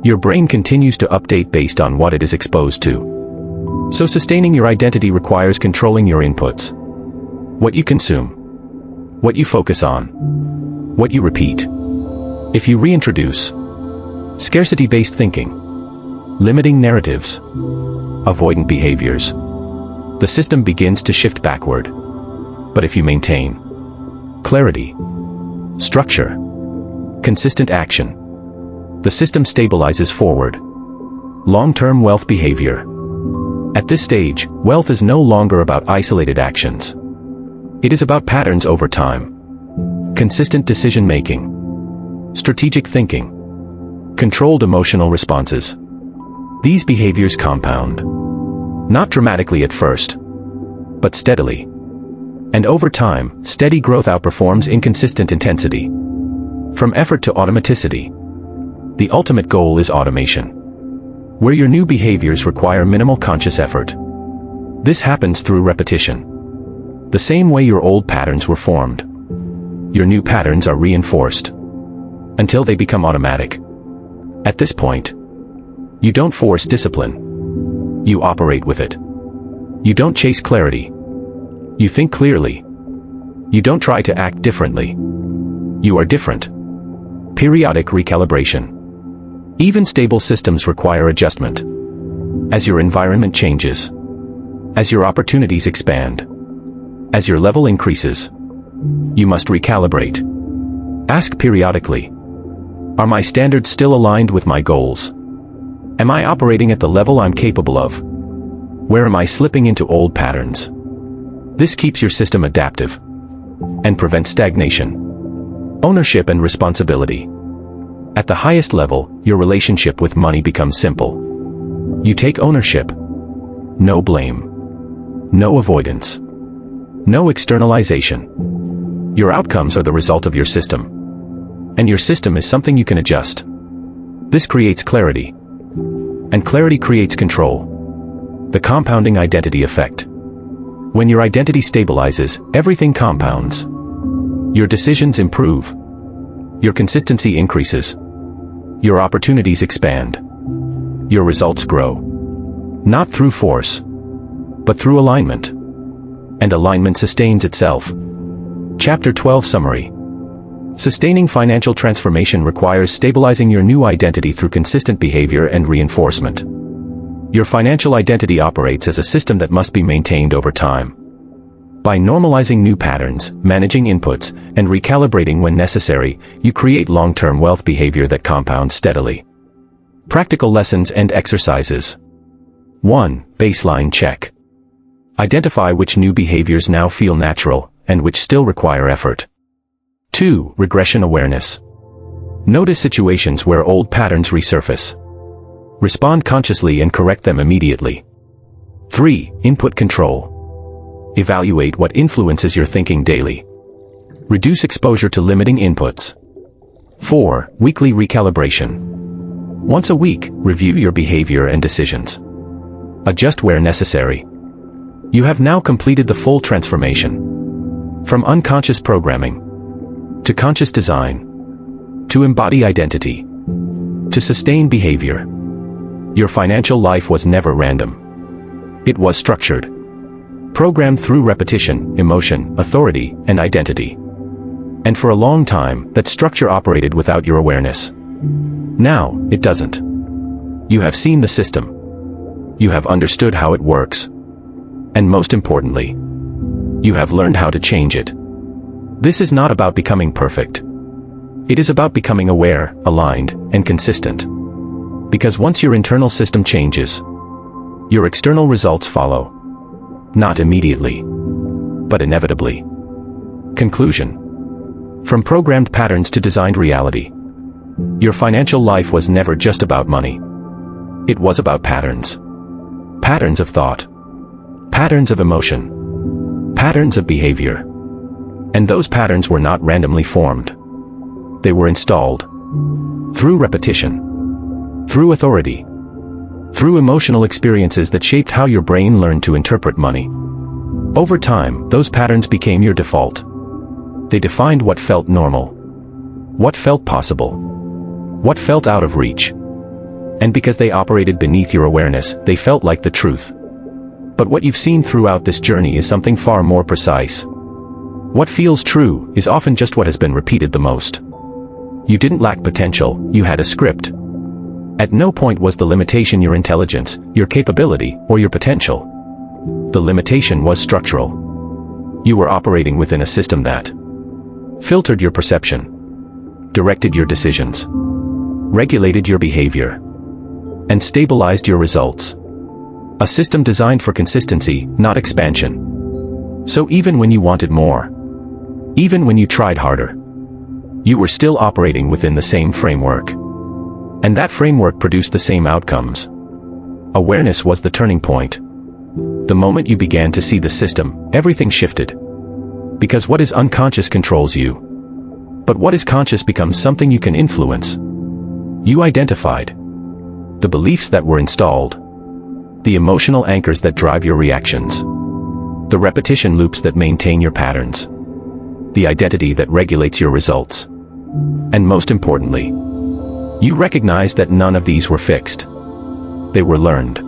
Your brain continues to update based on what it is exposed to. So sustaining your identity requires controlling your inputs. What you consume. What you focus on. What you repeat. If you reintroduce scarcity-based thinking, limiting narratives, avoidant behaviors, the system begins to shift backward. But if you maintain clarity, structure, consistent action, the system stabilizes forward. Long-term wealth behavior. At this stage, wealth is no longer about isolated actions. It is about patterns over time. Consistent decision-making, strategic thinking, controlled emotional responses. These behaviors compound. Not dramatically at first, but steadily. And over time, steady growth outperforms inconsistent intensity. From effort to automaticity. The ultimate goal is automation, where your new behaviors require minimal conscious effort. This happens through repetition. The same way your old patterns were formed. Your new patterns are reinforced until they become automatic. At this point, you don't force discipline. You operate with it. You don't chase clarity. You think clearly. You don't try to act differently. You are different. Periodic recalibration. Even stable systems require adjustment. As your environment changes. As your opportunities expand. As your level increases. You must recalibrate. Ask periodically. Are my standards still aligned with my goals? Am I operating at the level I'm capable of? Where am I slipping into old patterns? This keeps your system adaptive and prevents stagnation. Ownership and responsibility. At the highest level, your relationship with money becomes simple. You take ownership. No blame. No avoidance. No externalization. Your outcomes are the result of your system. And your system is something you can adjust. This creates clarity. And clarity creates control. The compounding identity effect. When your identity stabilizes, everything compounds. Your decisions improve. Your consistency increases. Your opportunities expand. Your results grow. Not through force, but through alignment. And alignment sustains itself. Chapter 12 Summary. Sustaining financial transformation requires stabilizing your new identity through consistent behavior and reinforcement. Your financial identity operates as a system that must be maintained over time. By normalizing new patterns, managing inputs, and recalibrating when necessary, you create long-term wealth behavior that compounds steadily. Practical lessons and exercises. 1. Baseline check. Identify which new behaviors now feel natural, and which still require effort. 2. Regression awareness. Notice situations where old patterns resurface. Respond consciously and correct them immediately. 3. Input control. Evaluate what influences your thinking daily. Reduce exposure to limiting inputs. 4. Weekly recalibration. Once a week, review your behavior and decisions. Adjust where necessary. You have now completed the full transformation. From unconscious programming to conscious design, to embody identity, to sustain behavior. Your financial life was never random. It was structured. Programmed through repetition, emotion, authority, and identity. And for a long time, that structure operated without your awareness. Now, it doesn't. You have seen the system. You have understood how it works. And most importantly, you have learned how to change it. This is not about becoming perfect. It is about becoming aware, aligned, and consistent. Because once your internal system changes, your external results follow. Not immediately, but inevitably. Conclusion. From programmed patterns to designed reality, your financial life was never just about money. It was about patterns. Patterns of thought. Patterns of emotion. Patterns of behavior. And those patterns were not randomly formed. They were installed. Through repetition. Through authority. Through emotional experiences that shaped how your brain learned to interpret money. Over time, those patterns became your default. They defined what felt normal. What felt possible. What felt out of reach. And because they operated beneath your awareness, they felt like the truth. But what you've seen throughout this journey is something far more precise. What feels true is often just what has been repeated the most. You didn't lack potential, you had a script. At no point was the limitation your intelligence, your capability, or your potential. The limitation was structural. You were operating within a system that filtered your perception, directed your decisions, regulated your behavior, and stabilized your results. A system designed for consistency, not expansion. So even when you wanted more, even when you tried harder, you were still operating within the same framework. And that framework produced the same outcomes. Awareness was the turning point. The moment you began to see the system, everything shifted. Because what is unconscious controls you. But what is conscious becomes something you can influence. You identified the beliefs that were installed, the emotional anchors that drive your reactions, the repetition loops that maintain your patterns, the identity that regulates your results. And most importantly, you recognize that none of these were fixed. They were learned.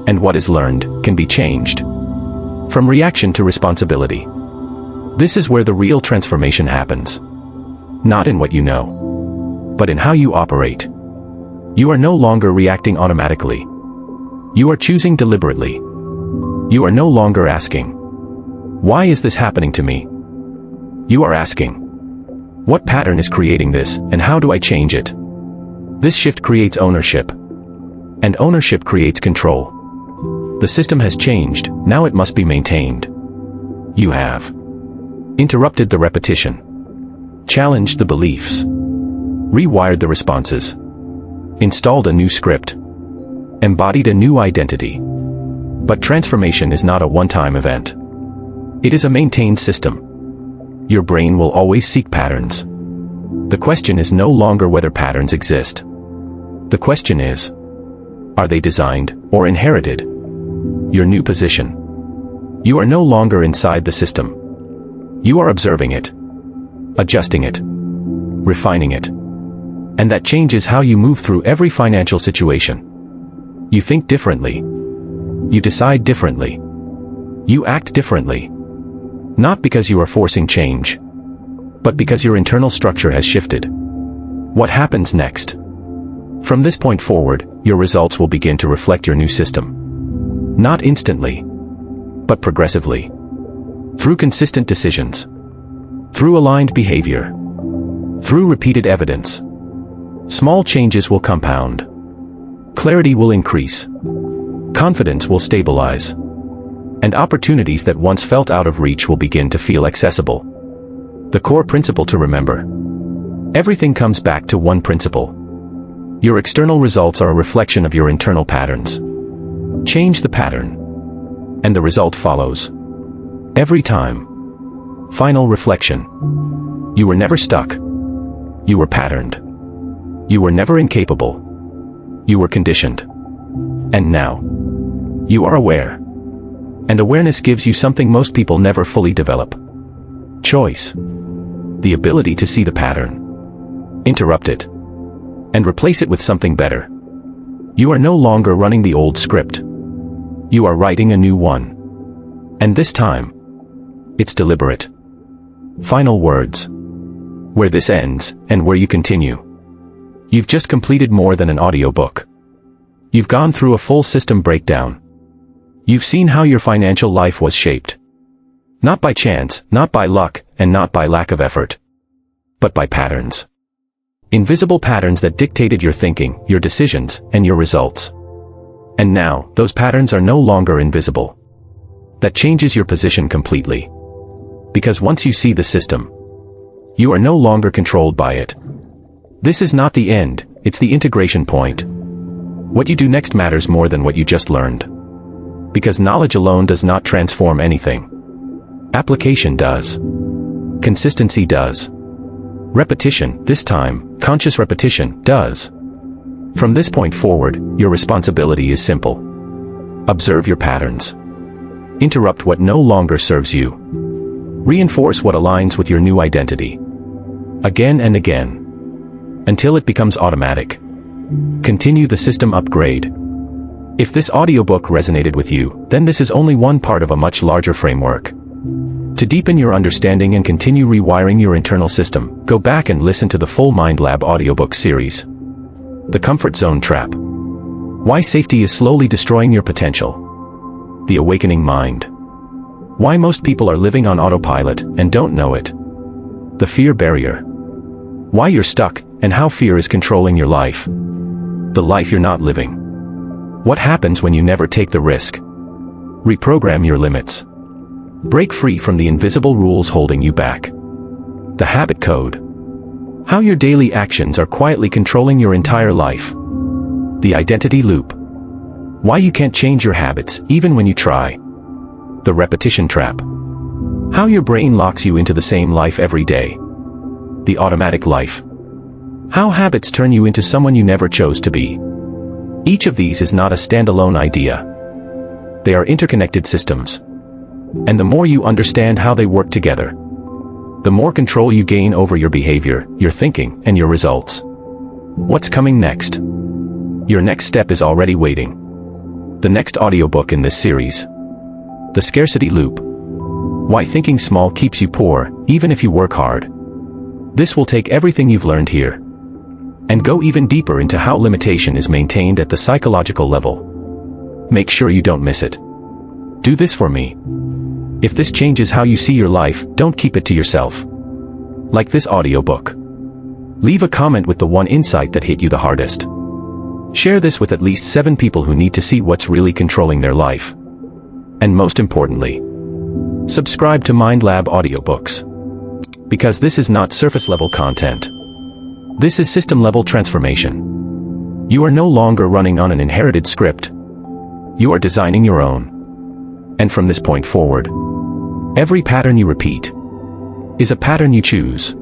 And what is learned can be changed. From reaction to responsibility. This is where the real transformation happens. Not in what you know, but in how you operate. You are no longer reacting automatically. You are choosing deliberately. You are no longer asking, "Why is this happening to me?" You are asking, "What pattern is creating this, and how do I change it?" This shift creates ownership. And ownership creates control. The system has changed, now it must be maintained. You have interrupted the repetition, challenged the beliefs, rewired the responses, installed a new script, embodied a new identity. But transformation is not a one-time event. It is a maintained system. Your brain will always seek patterns. The question is no longer whether patterns exist. The question is, are they designed or inherited? Your new position. You are no longer inside the system. You are observing it, adjusting it, refining it. And that changes how you move through every financial situation. You think differently. You decide differently. You act differently. Not because you are forcing change, but because your internal structure has shifted. What happens next? From this point forward, your results will begin to reflect your new system. Not instantly, but progressively. Through consistent decisions. Through aligned behavior. Through repeated evidence. Small changes will compound. Clarity will increase. Confidence will stabilize. And opportunities that once felt out of reach will begin to feel accessible. The core principle to remember. Everything comes back to one principle. Your external results are a reflection of your internal patterns. Change the pattern, and the result follows. Every time. Final reflection. You were never stuck. You were patterned. You were never incapable. You were conditioned. And now, you are aware. And awareness gives you something most people never fully develop. Choice. The ability to see the pattern, interrupt it, and replace it with something better. You are no longer running the old script. You are writing a new one. And this time, it's deliberate. Final words. Where this ends, and where you continue. You've just completed more than an audiobook. You've gone through a full system breakdown. You've seen how your financial life was shaped. Not by chance, not by luck, and not by lack of effort, but by patterns. Invisible patterns that dictated your thinking, your decisions, and your results. And now, those patterns are no longer invisible. That changes your position completely. Because once you see the system, you are no longer controlled by it. This is not the end, it's the integration point. What you do next matters more than what you just learned. Because knowledge alone does not transform anything. Application does. Consistency does. Repetition, this time, conscious repetition, does. From this point forward, your responsibility is simple. Observe your patterns. Interrupt what no longer serves you. Reinforce what aligns with your new identity. Again and again. Until it becomes automatic. Continue the system upgrade. If this audiobook resonated with you, then this is only one part of a much larger framework. To deepen your understanding and continue rewiring your internal system, go back and listen to the full Mind Lab audiobook series. The Comfort Zone Trap. Why safety is slowly destroying your potential. The Awakening Mind. Why most people are living on autopilot and don't know it. The Fear Barrier. Why you're stuck and how fear is controlling your life. The life you're not living. What happens when you never take the risk? Reprogram your limits. Break free from the invisible rules holding you back. The Habit Code. How your daily actions are quietly controlling your entire life. The Identity Loop. Why you can't change your habits even when you try. The Repetition Trap. How your brain locks you into the same life every day. The Automatic Life. How habits turn you into someone you never chose to be. Each of these is not a standalone idea. They are interconnected systems. And the more you understand how they work together, the more control you gain over your behavior, your thinking, and your results. What's coming next? Your next step is already waiting. The next audiobook in this series. The Scarcity Loop. Why thinking small keeps you poor, even if you work hard. This will take everything you've learned here and go even deeper into how limitation is maintained at the psychological level. Make sure you don't miss it. Do this for me. If this changes how you see your life, don't keep it to yourself. Like this audiobook. Leave a comment with the one insight that hit you the hardest. Share this with at least 7 people who need to see what's really controlling their life. And most importantly, subscribe to Mind Lab audiobooks. Because this is not surface-level content. This is system-level transformation. You are no longer running on an inherited script. You are designing your own. And from this point forward, every pattern you repeat is a pattern you choose.